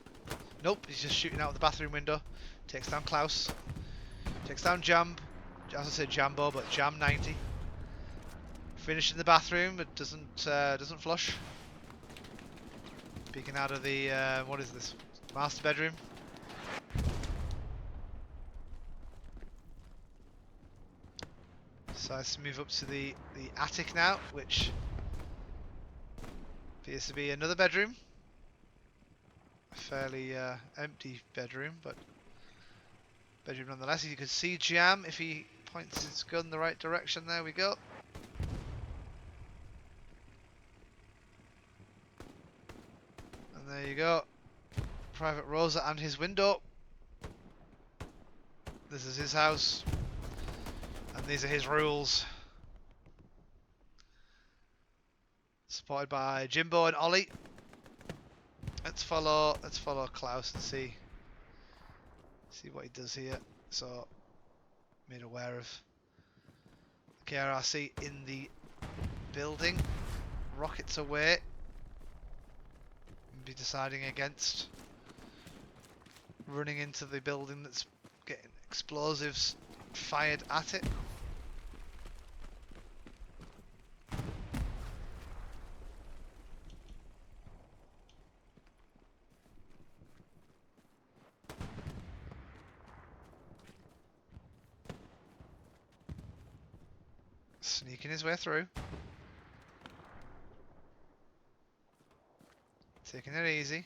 Nope, he's just shooting out the bathroom window. Takes down Klaus. Takes down Jamb. As I said, Jambo, but Jam 90. Finishing the bathroom, but doesn't flush. Peeking out of the what is this? Master bedroom. So let's move up to the attic now, which appears to be another bedroom. A fairly empty bedroom, but bedroom nonetheless. You can see Jam if he points his gun the right direction. There we go. And there you go. Private Rosa and his window. This is his house. And these are his rules. Supported by Jimbo and Ollie. Let's follow Klaus and see what he does here. So, made aware of KRRC in the building. Rockets away. Be deciding against running into the building that's getting explosives fired at it. Sneaking his way through. Taking it easy.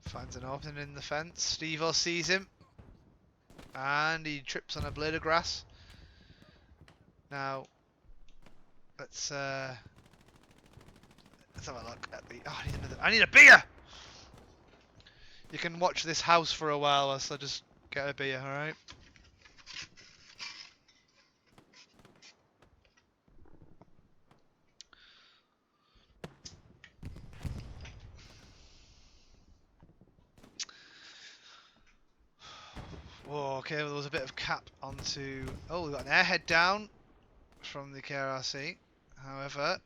Finds an opening in the fence. Steve-O sees him. And he trips on a blade of grass. Now, let's have a look at the... Oh, I need a beer! You can watch this house for a while whilst I just get a beer, alright? Okay, well, there was a bit of cap onto... Oh, we've got an airhead down from the KRRC. However,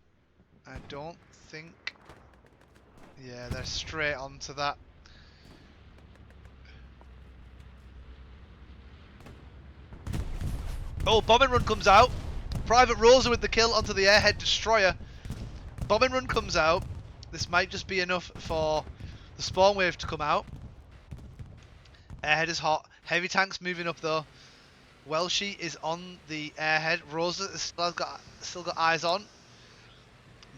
I don't think... Yeah, they're straight onto that. Oh, bomb and run comes out. Private Rosa with the kill onto the airhead destroyer. Bomb and run comes out. This might just be enough for the spawn wave to come out. Airhead is hot. Heavy tanks moving up though. Welshie is on the airhead. Rosa has still got eyes on.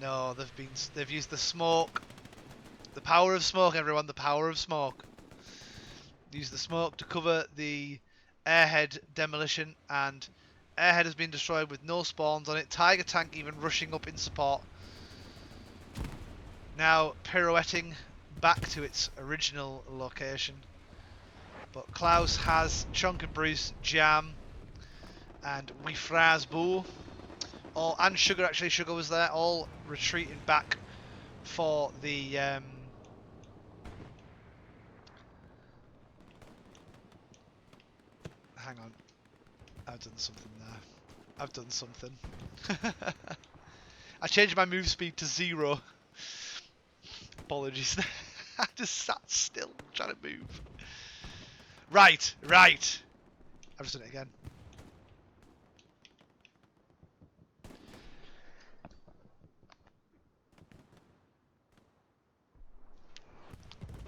No, they've used the smoke. The power of smoke, everyone. The power of smoke. Use the smoke to cover the airhead demolition, and airhead has been destroyed with no spawns on it. Tiger tank even rushing up in support. Now pirouetting back to its original location. But Klaus has Chunk and Bruce, Jam, and We Frasbo. And Sugar, actually. Sugar was there. All retreating back for the... Hang on. I've done something there. I've done something. I changed my move speed to 0. Apologies. I just sat still trying to move. Right. I've just done it again.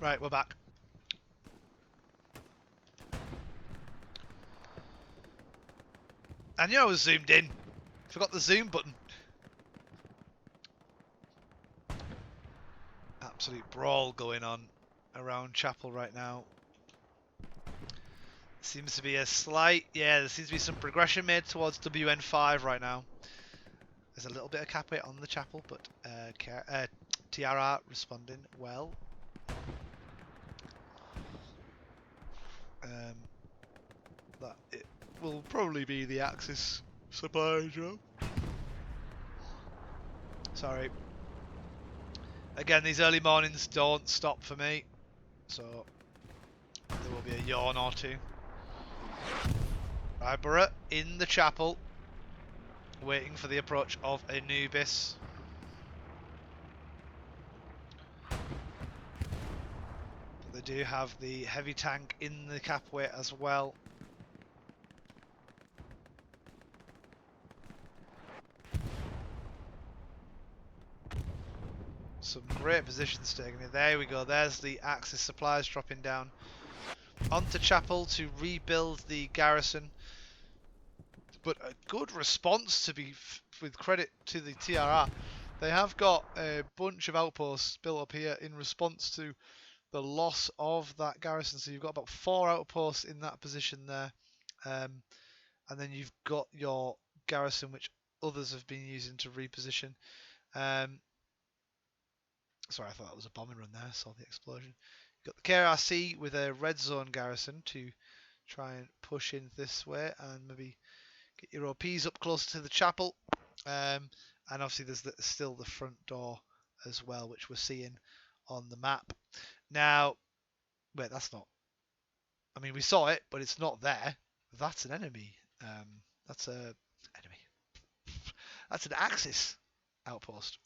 Right, we're back. I knew I was zoomed in. Forgot the zoom button. Absolute brawl going on around Chapel right now. Seems to be a slight... Yeah, there seems to be some progression made towards WN5 right now. There's a little bit of cap weight on the Chapel, but TRR responding well. That it will probably be the Axis supply job. Sorry. Again, these early mornings don't stop for me, so there will be a yawn or two. Ibera in the Chapel, waiting for the approach of Anubis. They do have the heavy tank in the cap weight as well. Some great positions taken it. There we go. There's the Axis supplies dropping down onto Chapel to rebuild the garrison. But a good response, to be with credit to the TRR. They have got a bunch of outposts built up here in response to the loss of that garrison. So you've got about 4 outposts in that position there. And then you've got your garrison, which others have been using to reposition. Sorry, I thought that was a bombing run there. I saw the explosion. You've got the KRRC with a red zone garrison to try and push in this way and maybe get your OPs up closer to the Chapel. And obviously there's still the front door as well, which we're seeing on the map. Now, wait, that's not... I mean, we saw it, but it's not there. That's an enemy. That's a... enemy. That's an Axis outpost.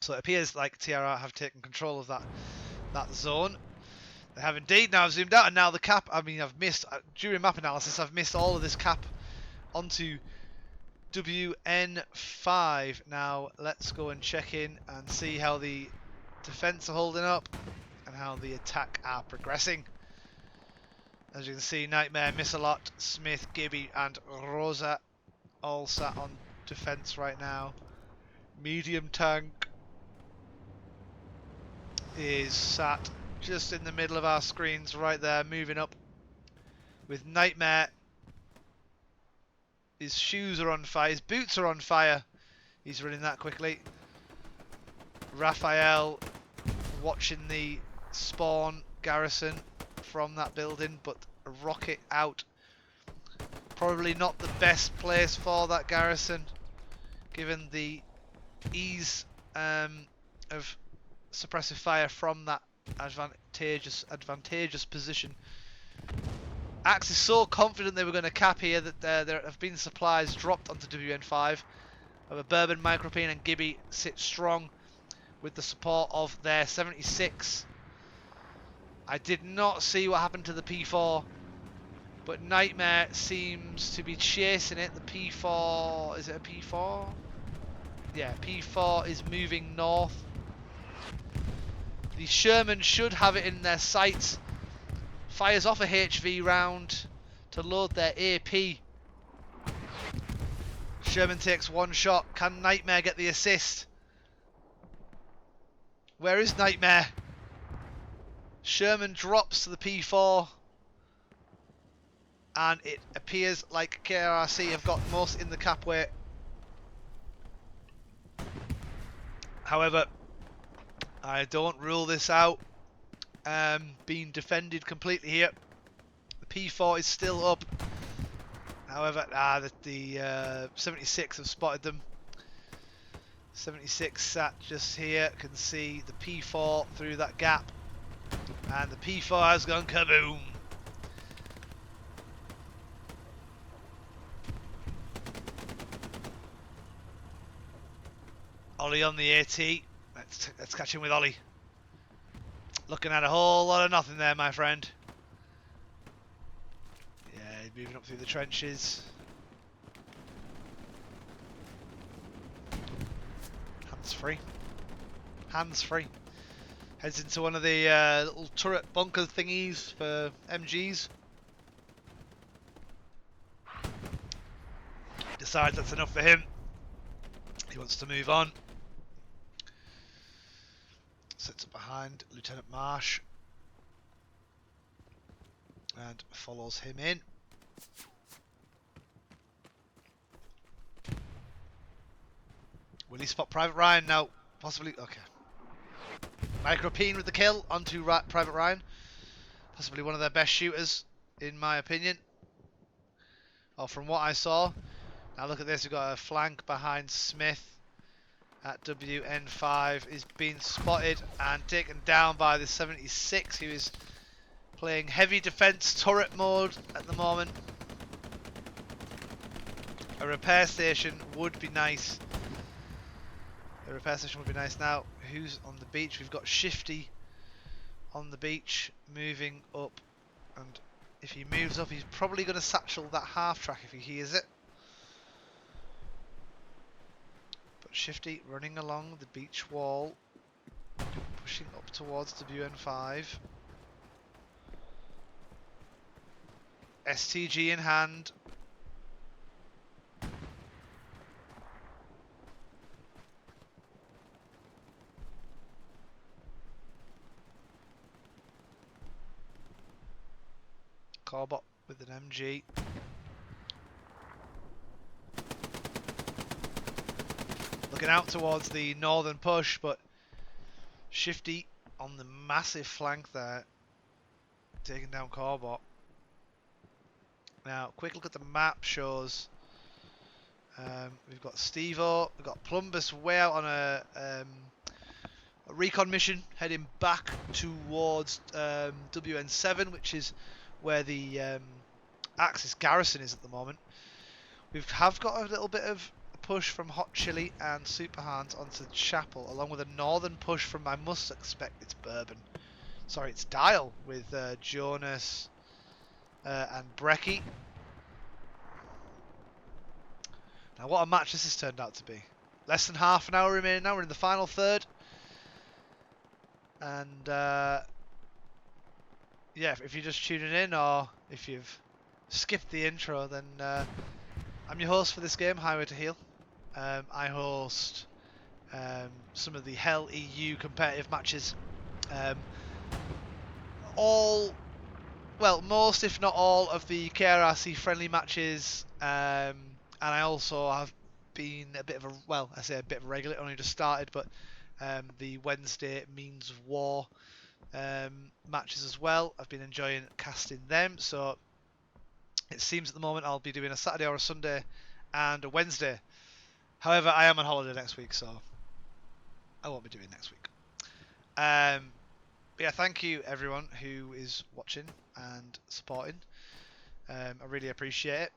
So it appears like TRR have taken control of that zone. They have indeed. Now I've zoomed out, and now the cap... I mean, I've missed... during map analysis, I've missed all of this cap onto WN5. Now, let's go and check in and see how the defense are holding up and how the attack are progressing. As you can see, Nightmare, Miss-a-Lot, Smith, Gibby, and Rosa all sat on defense right now. Medium tank is sat just in the middle of our screens right there, moving up with Nightmare. His shoes are on fire, his boots are on fire. He's running that quickly. Raphael watching the spawn garrison from that building, but a rocket out. Probably not the best place for that garrison, given the ease of suppressive fire from that advantageous position. Axe is so confident they were going to cap here that there have been supplies dropped onto WN5. Bourbon, Micropene and Gibby sit strong with the support of their 76. I did not see what happened to the P4, but Nightmare seems to be chasing it. The P4, is it a P4? Yeah, P4 is moving north. The Sherman should have it in their sights. Fires off a HV round to load their AP. Sherman takes one shot. Can Nightmare get the assist? Where is Nightmare? Sherman drops to the P4. And it appears like KRRC have got most in the cap weight. However, I don't rule this out. Being defended completely here. The P4 is still up. However, the 76 have spotted them. 76 sat just here, can see the P4 through that gap. And the P4 has gone kaboom. Ollie on the AT. Let's catch him with Ollie. Looking at a whole lot of nothing there, my friend. Yeah, he's moving up through the trenches. Hands free. Hands free. Heads into one of the little turret bunker thingies for MGs. Decides that's enough for him. He wants to move on. Sits up behind Lieutenant Marsh and follows him in. Will he spot Private Ryan now? Possibly. Okay. Micropene with the kill onto Private Ryan. Possibly one of their best shooters, in my opinion. Or from what I saw. Now look at this. We've got a flank behind Smith. At WN5 is being spotted and taken down by the 76, who is playing heavy defense turret mode at the moment. A repair station would be nice. A repair station would be nice. Now, who's on the beach? We've got Shifty on the beach moving up, and if he moves up, he's probably going to satchel that half track if he hears it. Shifty running along the beach wall, pushing up towards WN5. STG in hand. Corbett with an MG. Looking out towards the northern push, but Shifty on the massive flank there, taking down Corbett. Now, quick look at the map shows we've got Steve-O, we've got Plumbus way out on a recon mission, heading back towards WN7, which is where the Axis garrison is at the moment. We have got a little bit of push from Hot Chili and Super Hans onto Chapel, along with a northern push from, I must expect it's Bourbon. Sorry, it's Dial with Jonas and Brecky. Now, what a match this has turned out to be. Less than half an hour remaining now. We're in the final third. And, yeah, if you're just tuning in or if you've skipped the intro, then I'm your host for this game, Highway to Heal. I host some of the Hell EU competitive matches. Most if not all of the KRRC friendly matches, and I also have been a bit of a regular, only just started, but the Wednesday Means of War matches as well. I've been enjoying casting them, so it seems at the moment I'll be doing a Saturday or a Sunday and a Wednesday. However, I am on holiday next week, so I won't be doing next week. But yeah, thank you everyone who is watching and supporting. I really appreciate it.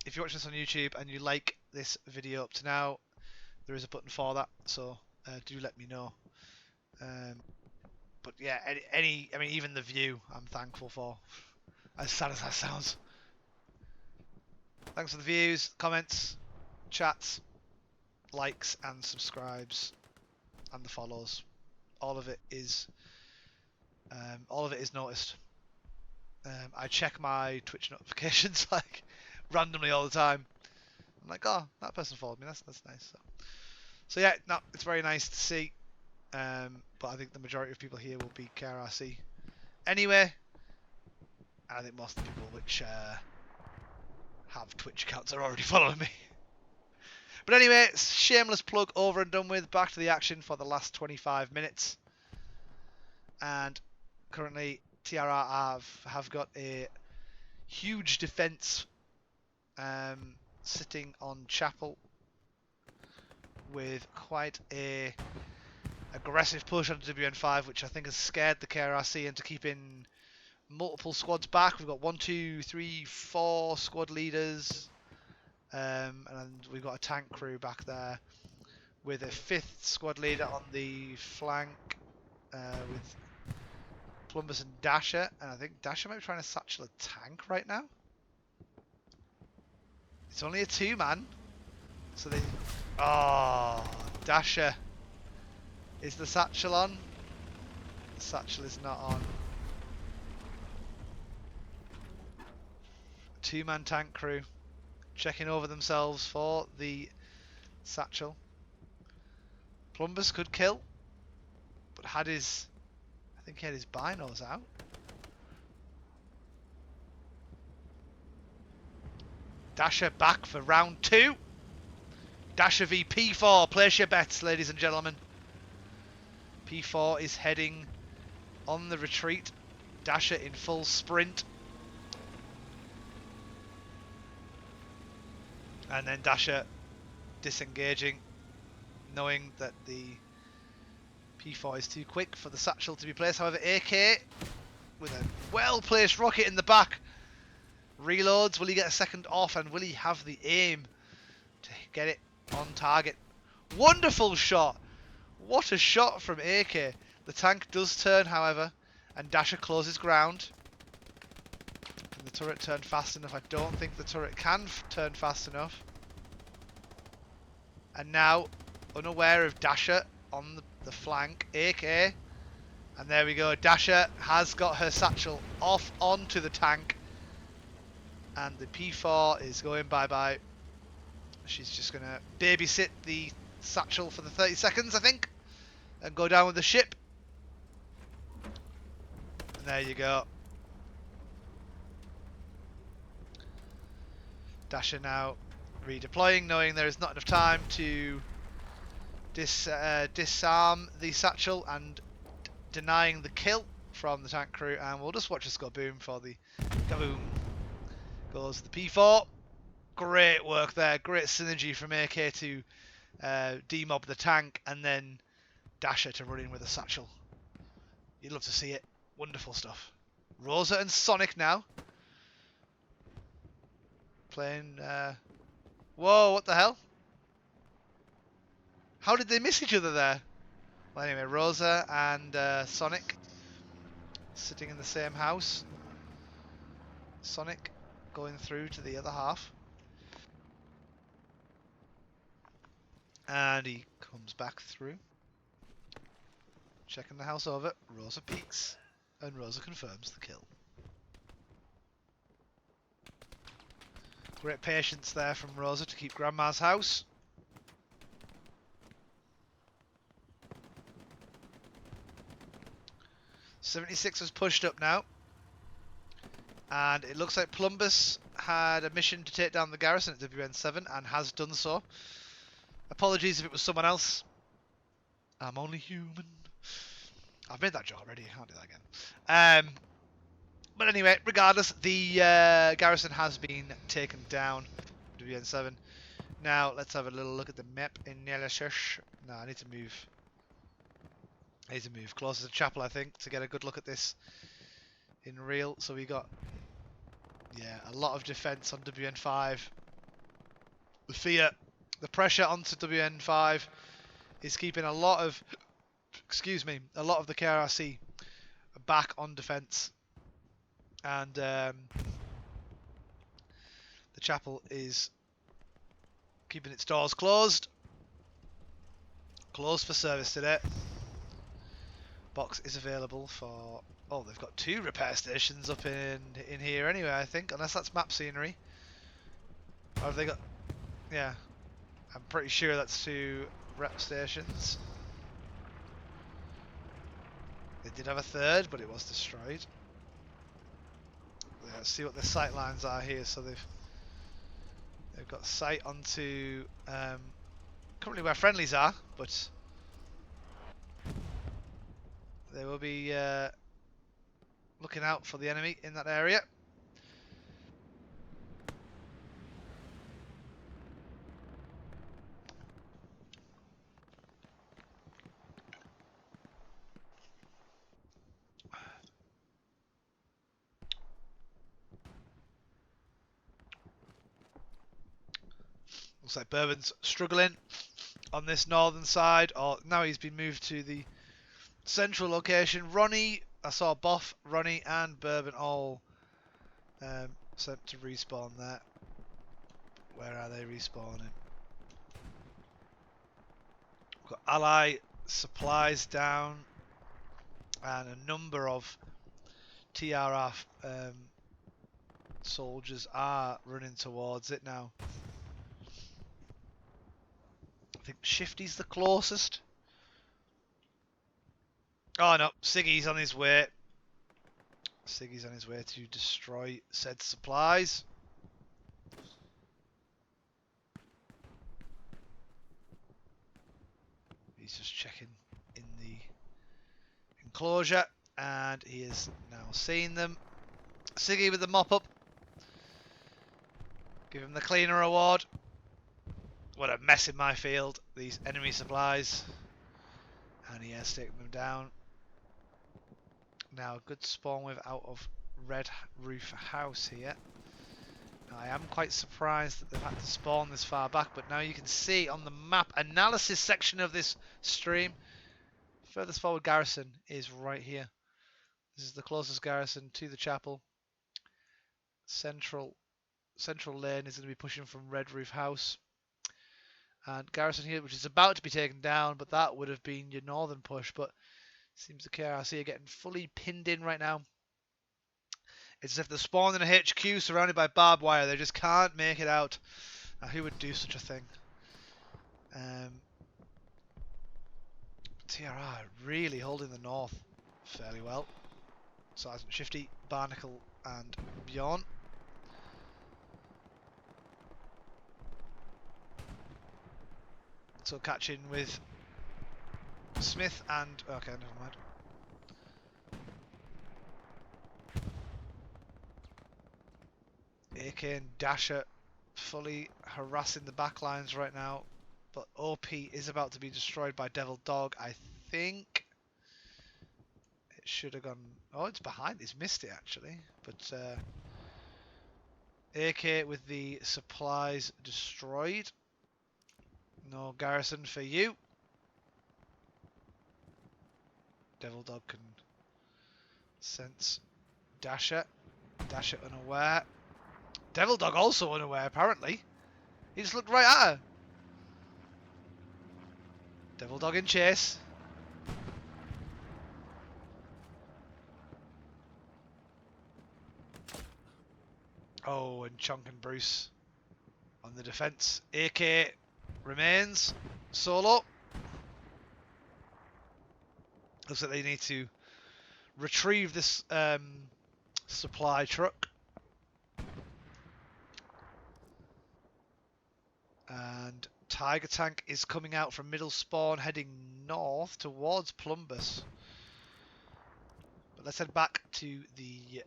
If you're watching this on YouTube and you like this video up to now, there is a button for that, so do let me know. But yeah, I mean, even the view, I'm thankful for. As sad as that sounds. Thanks for the views, comments, chats, likes, and subscribes, and the follows. All of it is noticed. I check my Twitch notifications like randomly all the time. I'm like, oh, that person followed me. That's nice. So yeah, no, it's very nice to see. But I think the majority of people here will be KRRC anyway. And I think most of the people which have Twitch accounts are already following me. But anyway, shameless plug over and done with. Back to the action for the last 25 minutes. And currently TRR have got a huge defence sitting on Chapel with quite a aggressive push onto WN5, which I think has scared the KRRC into keeping multiple squads back. We've got 1, 2, 3, 4 squad leaders, and we've got a tank crew back there with a 5th squad leader on the flank with Plumbus and Dasher, and I think Dasher might be trying to satchel a tank right now. It's only a 2-man, so they... Oh, Dasher. Is the satchel on? The satchel is not on. 2-man tank crew checking over themselves for the satchel. Plumbus could kill, but had his... I think he had his binos out. Dasher back for round 2. Dasher v P4. Place your bets, ladies and gentlemen. P4 is heading on the retreat. Dasher in full sprint. And then Dasher disengaging, knowing that the P4 is too quick for the satchel to be placed. However, AK with a well-placed rocket in the back reloads. Will he get a second off, and will he have the aim to get it on target? Wonderful shot! What a shot from AK. The tank does turn, however, and Dasher closes ground. Can the turret turn fast enough? I don't think the turret can turn fast enough. And now, unaware of Dasher on the flank, AK, and there we go. Dasher has got her satchel off onto the tank, and the P4 is going bye-bye. She's just going to babysit the satchel for the 30 seconds, I think, and go down with the ship. And there you go. Dasher now redeploying, knowing there is not enough time to disarm the satchel, and denying the kill from the tank crew. And we'll just watch this go boom for the kaboom. Goes the P4. Great work there. Great synergy from AK to demob the tank, and then Dasher to run in with a satchel. You'd love to see it. Wonderful stuff. Rosa and Sonic now. Playing... Whoa, what the hell? How did they miss each other there? Well, anyway, Rosa and Sonic sitting in the same house. Sonic going through to the other half. And he comes back through. Checking the house over. Rosa peeks. And Rosa confirms the kill. Great patience there from Rosa to keep Grandma's house. .76 was pushed up now. And it looks like Plumbus had a mission to take down the garrison at WN7 and has done so. Apologies if it was someone else. I'm only human. I've made that joke already. I can't do that again. But anyway, regardless, the garrison has been taken down. WN7. Now let's have a little look at the map analysis. No, I need to move closer to Chapel, I think, to get a good look at this in real. So we got, yeah, a lot of defense on WN5. The fear, the pressure onto WN5 is keeping a lot of, excuse me, a lot of the KRRC back on defense. And the chapel is keeping its doors closed. Closed for service today. Box is available for... Oh, they've got 2 repair stations up in here anyway, I think. Unless that's map scenery. Or have they got... Yeah. I'm pretty sure that's 2 rep stations. They did have a 3rd, but it was destroyed. Let's see what the sight lines are here. So they've got sight onto currently where friendlies are, but they will be looking out for the enemy in that area. Looks like Bourbon's struggling on this northern side, or now he's been moved to the central location. Ronnie, I saw Boff, Ronnie and Bourbon all sent to respawn there. Where are they respawning? We've got ally supplies down and a number of TRR soldiers are running towards it now. I think Shifty's the closest. Oh no, Siggy's on his way. Siggy's on his way to destroy said supplies. He's just checking in the enclosure and he is now seeing them. Siggy with the mop up. Give him the cleaner award. What a mess in my field, these enemy supplies. And he has taken them down. Now, a good spawn with out of red roof house here. Now, I am quite surprised that they've had to spawn this far back, but now you can see on the map analysis section of this stream, furthest forward garrison is right here. This is the closest garrison to the chapel. Central lane is going to be pushing from red roof house. And garrison here, which is about to be taken down, but that would have been your northern push. But seems the KRRC are getting fully pinned in right now. It's as if they're spawned in a HQ surrounded by barbed wire. They just can't make it out. Now, who would do such a thing? TRR really holding the north fairly well. Sergeant Shifty, Barnacle, and Bjorn. So catching with Smith and... Okay, never mind. AK and Dasher fully harassing the backlines right now. But OP is about to be destroyed by Devil Dog, I think. It should have gone... Oh, it's behind. It's missed it, actually. But AK with the supplies destroyed. No garrison for you. Devil Dog can sense Dasher. Dasher unaware. Devil Dog also unaware, apparently. He just looked right at her. Devil Dog in chase. Oh, and Chonk and Bruce on the defense. AK remains solo. Looks like they need to retrieve this supply truck. And Tiger Tank is coming out from middle spawn, heading north towards Plumbus. But let's head back to the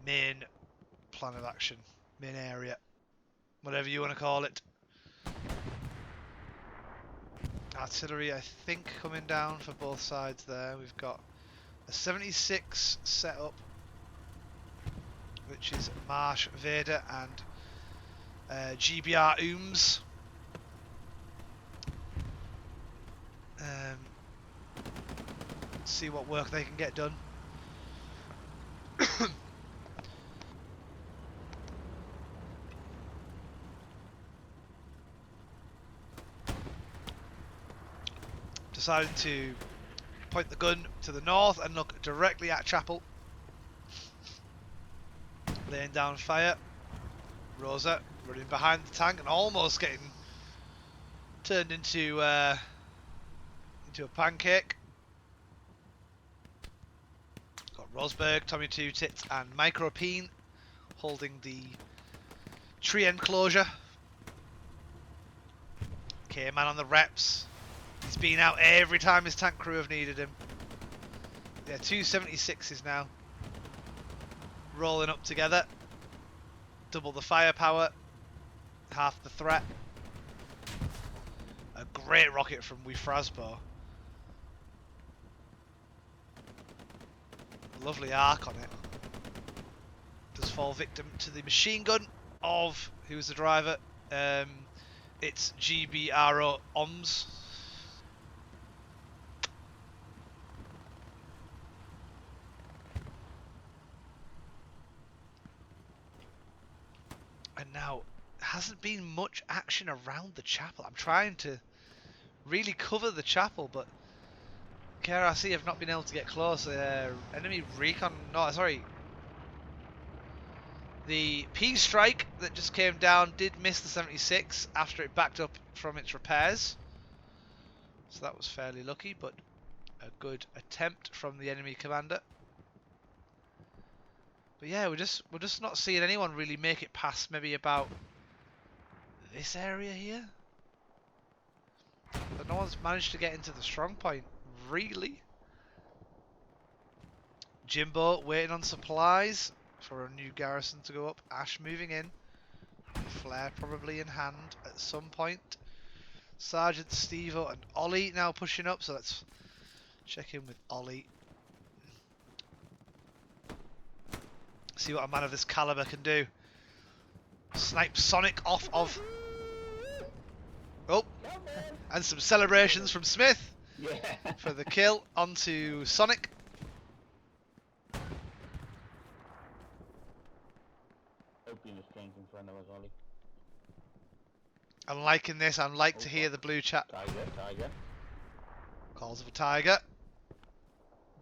main plan of action, main area, whatever you want to call it. Artillery, I think, coming down for both sides there. We've got a 76 set up which is Marsh, Vader, and GBR Ooms. See what work they can get done. Decided to point the gun to the north and look directly at Chapel. Laying down fire. Rosa running behind the tank and almost getting turned into a pancake. Got Rosberg, Tommy Two Tits, and Micropeen holding the tree enclosure. K-Man on the reps. He's been out every time his tank crew have needed him. Yeah, 276s now. Rolling up together. Double the firepower. Half the threat. A great rocket from Wifrasbo. Lovely arc on it. Does fall victim to the machine gun of who's the driver? It's GBRO OMS. And now, hasn't been much action around the chapel. I'm trying to really cover the chapel, but KRRC have not been able to get close. Enemy recon, no, sorry. The P-Strike that just came down did miss the 76 after it backed up from its repairs. So that was fairly lucky, but a good attempt from the enemy commander. But yeah, we're just not seeing anyone really make it past maybe about this area here. But no one's managed to get into the strong point, really. Jimbo waiting on supplies for a new garrison to go up. Ash moving in. Flare probably in hand at some point. Sergeant Stevo and Ollie now pushing up, so let's check in with Ollie. See what a man of this caliber can do. Snipe Sonic off of... Oh! And some celebrations from Smith for the kill onto Sonic. I'm liking this. I like to hear the blue chat. Tiger. Calls of a tiger.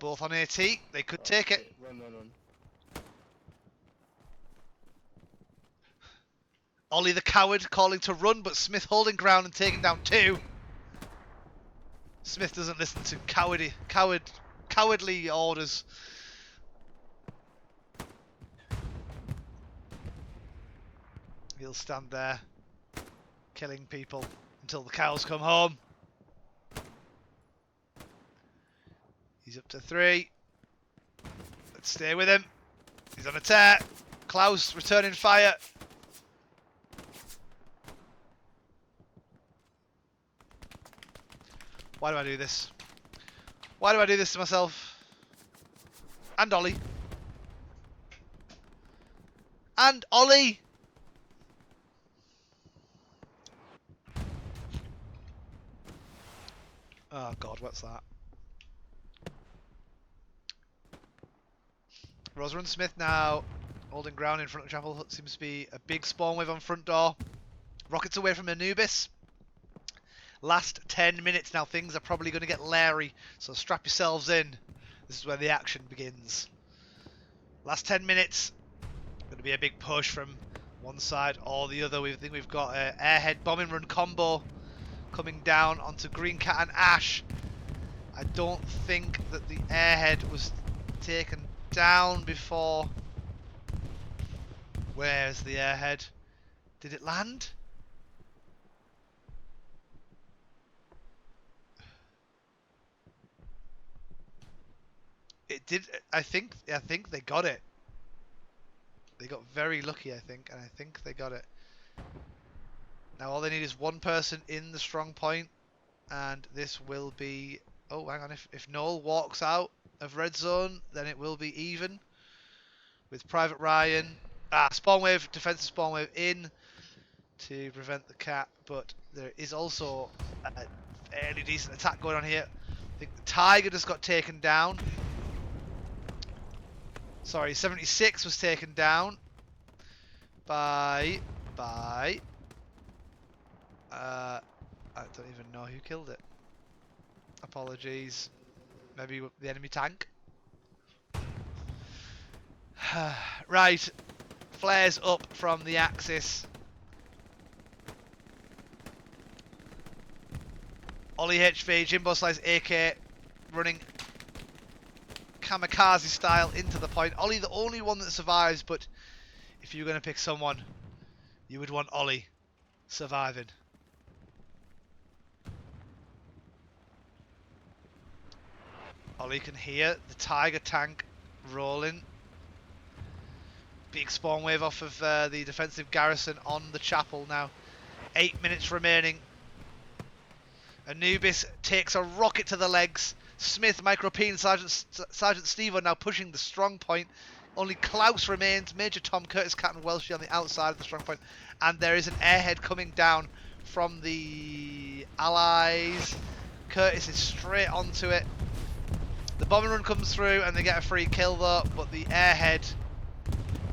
Both on AT. They could take it. Run. Ollie the coward calling to run, but Smith holding ground and taking down two. Smith doesn't listen to cowardly orders. He'll stand there, killing people until the cows come home. He's up to 3. Let's stay with him. He's on a tear. Klaus returning fire. Why do I do this? Why do I do this to myself? And Ollie. And Ollie! Oh god, what's that? Rosa and Smith now holding ground in front of Chapel. Seems to be a big spawn wave on front door. Rockets away from Anubis. Last 10 minutes now, things are probably going to get leery, so strap yourselves in. This is where the action begins. Last 10 minutes, going to be a big push from one side or the other. We think we've got an airhead bombing run combo coming down onto Green Cat and Ash. I don't think that the airhead was taken down before. Where's the airhead? Did it land? It did. I think they got it. They got very lucky, I think, and I think they got it. Now all they need is one person in the strong point, and this will be... Oh, hang on. If Noel walks out of red zone, then it will be even with Private Ryan. Spawn wave, defensive spawn wave in to prevent the cap, but there is also a fairly decent attack going on here. I think the Tiger just got taken down. Sorry, 76 was taken down by I don't even know who killed it. Apologies. Maybe the enemy tank. Right, flares up from the Axis. Ollie HV, Jimbo Slice AK running kamikaze style into the point. Ollie the only one that survives, but if you're going to pick someone, you would want Ollie surviving. Ollie can hear the Tiger tank rolling. Big spawn wave off of the defensive garrison on the chapel now. 8 minutes remaining. Anubis takes a rocket to the legs. Smith, Micropene, Sergeant Steve are now pushing the strong point. Only Klaus remains. Major Tom, Curtis, Captain Welsh on the outside of the strong point. And there is an airhead coming down from the Allies. Curtis is straight onto it. The bombing run comes through and they get a free kill though, but the airhead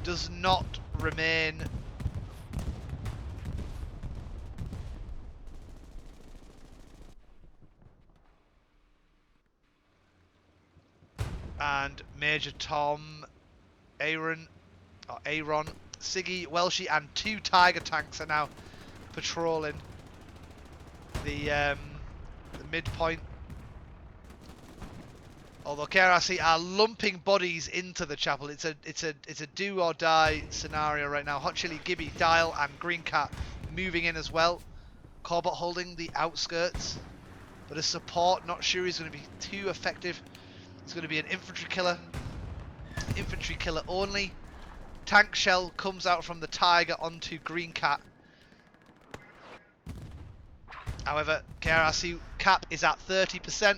does not remain. And Major Tom, Aaron, Siggy, Welshie and 2 Tiger tanks are now patrolling the midpoint. Although KRRC are lumping bodies into the chapel, it's a do or die scenario right now. Hot Chili, Gibby, Dial, and Green Cat moving in as well. Corbett holding the outskirts, but as support, not sure he's going to be too effective. He's going to be an infantry killer only. Tank shell comes out from the Tiger onto Green Cat. However, KRRC cap is at 30%.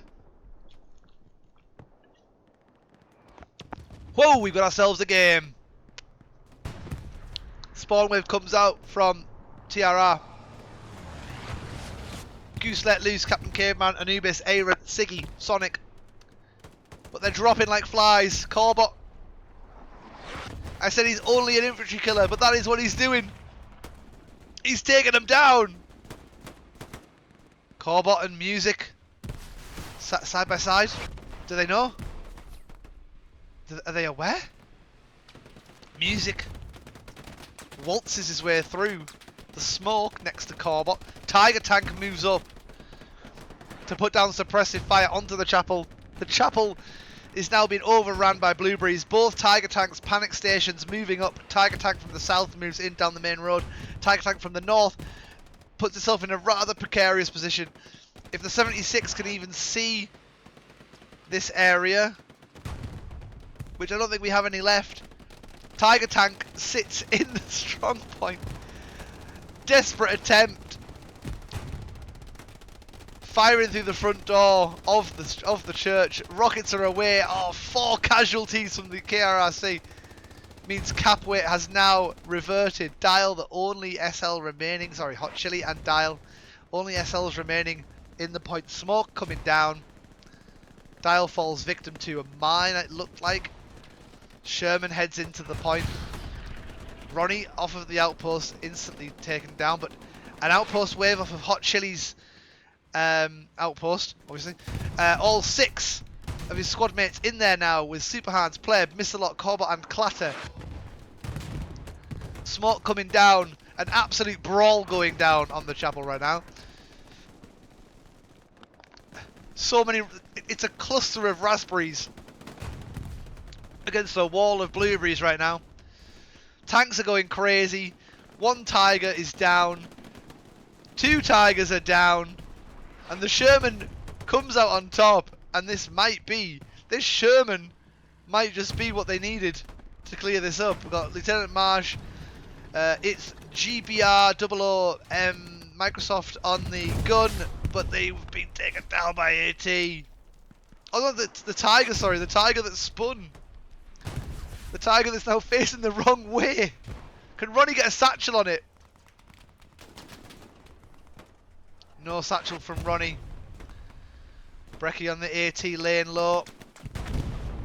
Whoa, we've got ourselves a game. Spawn wave comes out from TRR. Goose let loose, Captain Caveman, Anubis, Aaron, Siggy, Sonic. But they're dropping like flies. Corbett. I said he's only an infantry killer, but that is what he's doing. He's taking them down. Corbett and Music. Side by side. Do they know? Are they aware? Music waltzes his way through the smoke next to Corbett. Tiger tank moves up to put down suppressive fire onto the chapel. The chapel is now being overrun by blueberries. Both Tiger tanks panic stations moving up. Tiger tank from the south moves in down the main road. Tiger tank from the north puts itself in a rather precarious position. If the 76 can even see this area, which I don't think we have any left, Tiger tank sits in the strong point. Desperate attempt. Firing through the front door of the church. Rockets are away. Oh, 4 casualties from the KRRC. Means cap weight has now reverted. Dial, the only SL remaining. Sorry, Hot Chili and Dial. Only SLs remaining in the point. Smoke coming down. Dial falls victim to a mine, it looked like. Sherman heads into the point. Ronnie off of the outpost, instantly taken down. But an outpost wave off of Hot Chili's outpost, obviously. All 6 of his squad mates in there now with Super Hands, Pleb, Mr. Lot, Corbett and Clatter. Smoke coming down. An absolute brawl going down on the chapel right now. So many, it's a cluster of raspberries against a wall of blueberries right now. Tanks are going crazy. 1 Tiger is down. 2 Tigers are down. And the Sherman comes out on top. And this Sherman might just be what they needed to clear this up. We've got Lieutenant Marsh. It's GBR 00 Microsoft on the gun. But they've been taken down by AT. Oh no, the Tiger, sorry. The Tiger that spun. The Tiger that's now facing the wrong way. Can Ronnie get a satchel on it? No satchel from Ronnie. Brecky on the AT lane low.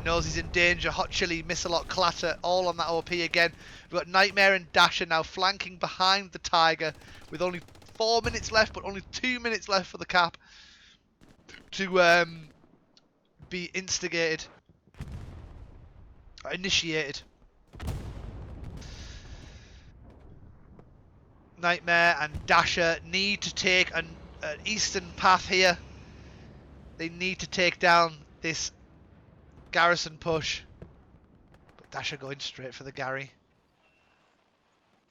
Knows he's in danger. Hot Chili, Missalot, Clatter, all on that OP again. We've got Nightmare and Dasher now flanking behind the Tiger with only 4 minutes left, but only 2 minutes left for the cap to be instigated. Initiated. Nightmare and Dasher need to take an eastern path here. They need to take down this Garrison push. But Dasher going straight for the Gary.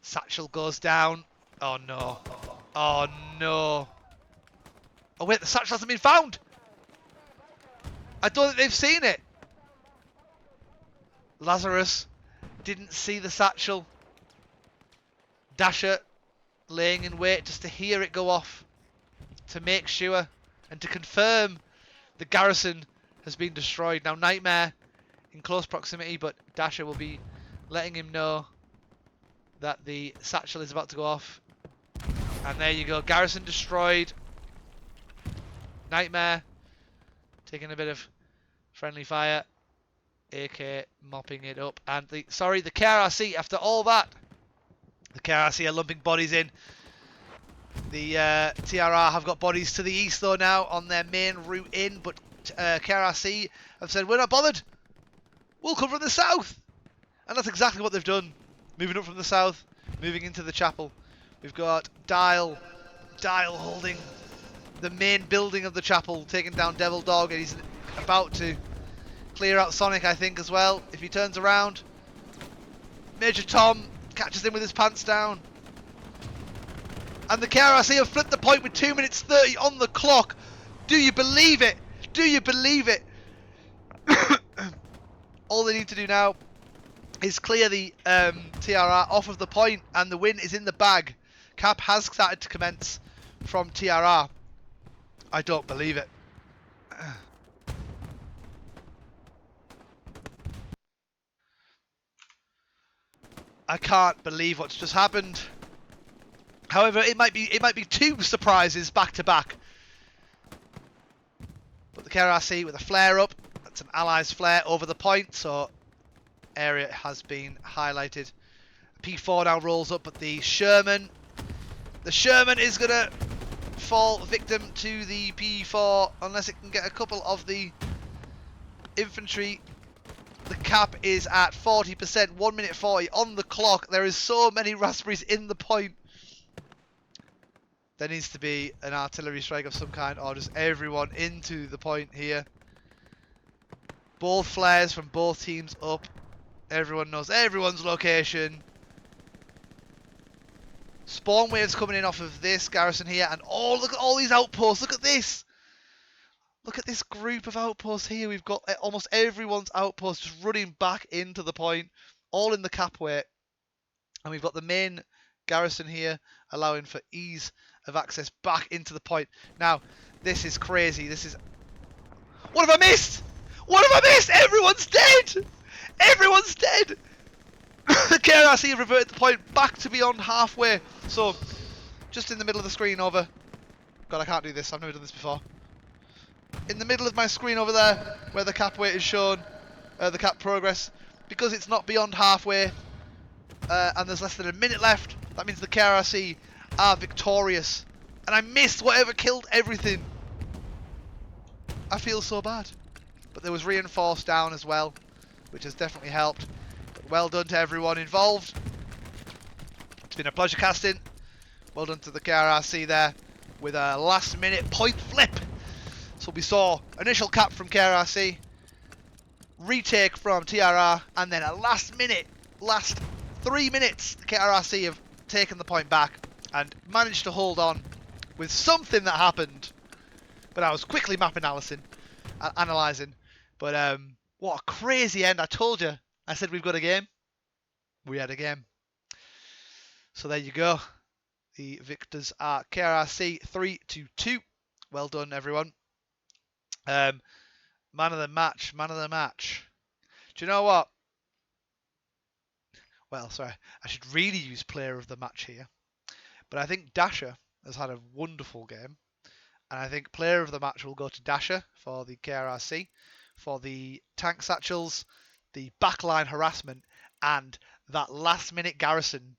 Satchel goes down. Oh no. Oh no. Oh wait, the satchel hasn't been found. I don't think they've seen it. Lazarus didn't see the satchel. Dasher laying in wait just to hear it go off, to make sure and to confirm the Garrison has been destroyed. Now Nightmare in close proximity, but Dasher will be letting him know that the satchel is about to go off. And there you go, Garrison destroyed. Nightmare taking a bit of friendly fire. AK mopping it up. And the KRRC, after all that, the KRRC are lumping bodies in. The TRR have got bodies to the east though now on their main route in, but KRRC have said, we're not bothered. We'll come from the south. And that's exactly what they've done. Moving up from the south, moving into the chapel. We've got Dial holding the main building of the chapel, taking down Devil Dog, and he's about to clear out Sonic, I think, as well. If he turns around, Major Tom catches him with his pants down. And the KRRC have flipped the point with 2 minutes 30 on the clock. Do you believe it? Do you believe it? All they need to do now is clear the TRR off of the point, and the win is in the bag. Cap has started to commence from TRR. I don't believe it. I can't believe what's just happened. However, it might be two surprises back to back. But the KRRC with a flare up. That's an allies flare over the point, so area has been highlighted. P4 now rolls up, but the Sherman is gonna fall victim to the P4 unless it can get a couple of the infantry. The cap is at 40%, 1 minute 40 on the clock. There is so many raspberries in the point. There needs to be an artillery strike of some kind, or just everyone into the point here. Both flares from both teams up. Everyone knows everyone's location. Spawn waves coming in off of this garrison here, and oh, look at all these outposts. Look at this. Look at this group of outposts here. We've got almost everyone's outpost just running back into the point, all in the cap weight. And we've got the main garrison here, allowing for ease of access back into the point. Now, this is crazy. This is... What have I missed? What have I missed? Everyone's dead! Everyone's dead! The KRRC have reverted the point back to beyond halfway. So, just in the middle of the screen over... God, I can't do this. I've never done this before. In the middle of my screen over there, where the cap weight is shown, the cap progress, because it's not beyond halfway, and there's less than a minute left, that means the KRRC are victorious. And I missed whatever killed everything. I feel so bad. But there was reinforced down as well, which has definitely helped. But well done to everyone involved. It's been a pleasure casting. Well done to the KRRC there with a last minute point flip. So we saw initial cap from KRRC, retake from TRR, and then a last 3 minutes, the KRRC have taken the point back and managed to hold on with something that happened. But I was quickly analysing. But what a crazy end. I told you. I said we've got a game. We had a game. So there you go. The victors are KRRC 3-2. Well done, everyone. Man of the match. Do you know what? Well, sorry, I should really use player of the match here. But I think Dasher has had a wonderful game. And I think player of the match will go to Dasher for the KRRC, for the tank satchels, the backline harassment, and that last minute Garrison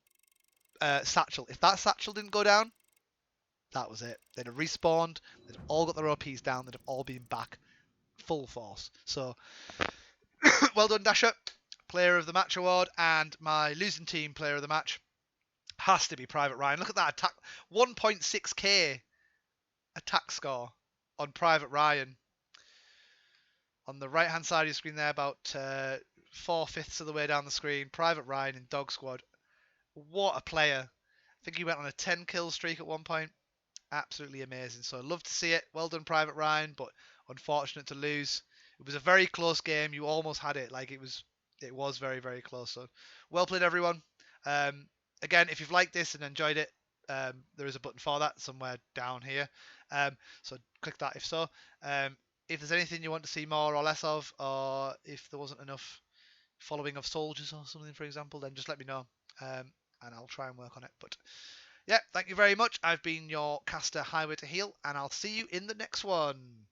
satchel. If that satchel didn't go down, that was it. They'd have respawned, they'd have all got their OPs down, they'd have all been back full force. So, well done, Dasher. Player of the match award, and my losing team player of the match has to be Private Ryan. Look at that attack, 1.6k attack score on Private Ryan. On the right hand side of your screen there, about 4/5 of the way down the screen, Private Ryan in Dog Squad. What a player. I think he went on a 10 kill streak at one point. Absolutely amazing. So I'd love to see it. Well done, Private Ryan, but unfortunate to lose. It was a very close game. You almost had it. Like it was very, very close. So well played, everyone. Again, if you've liked this and enjoyed it, there is a button for that somewhere down here. So click that if so. If there's anything you want to see more or less of, or if there wasn't enough following of soldiers or something, for example, then just let me know, and I'll try and work on it. But yeah, thank you very much. I've been your caster Highway to Heal, and I'll see you in the next one.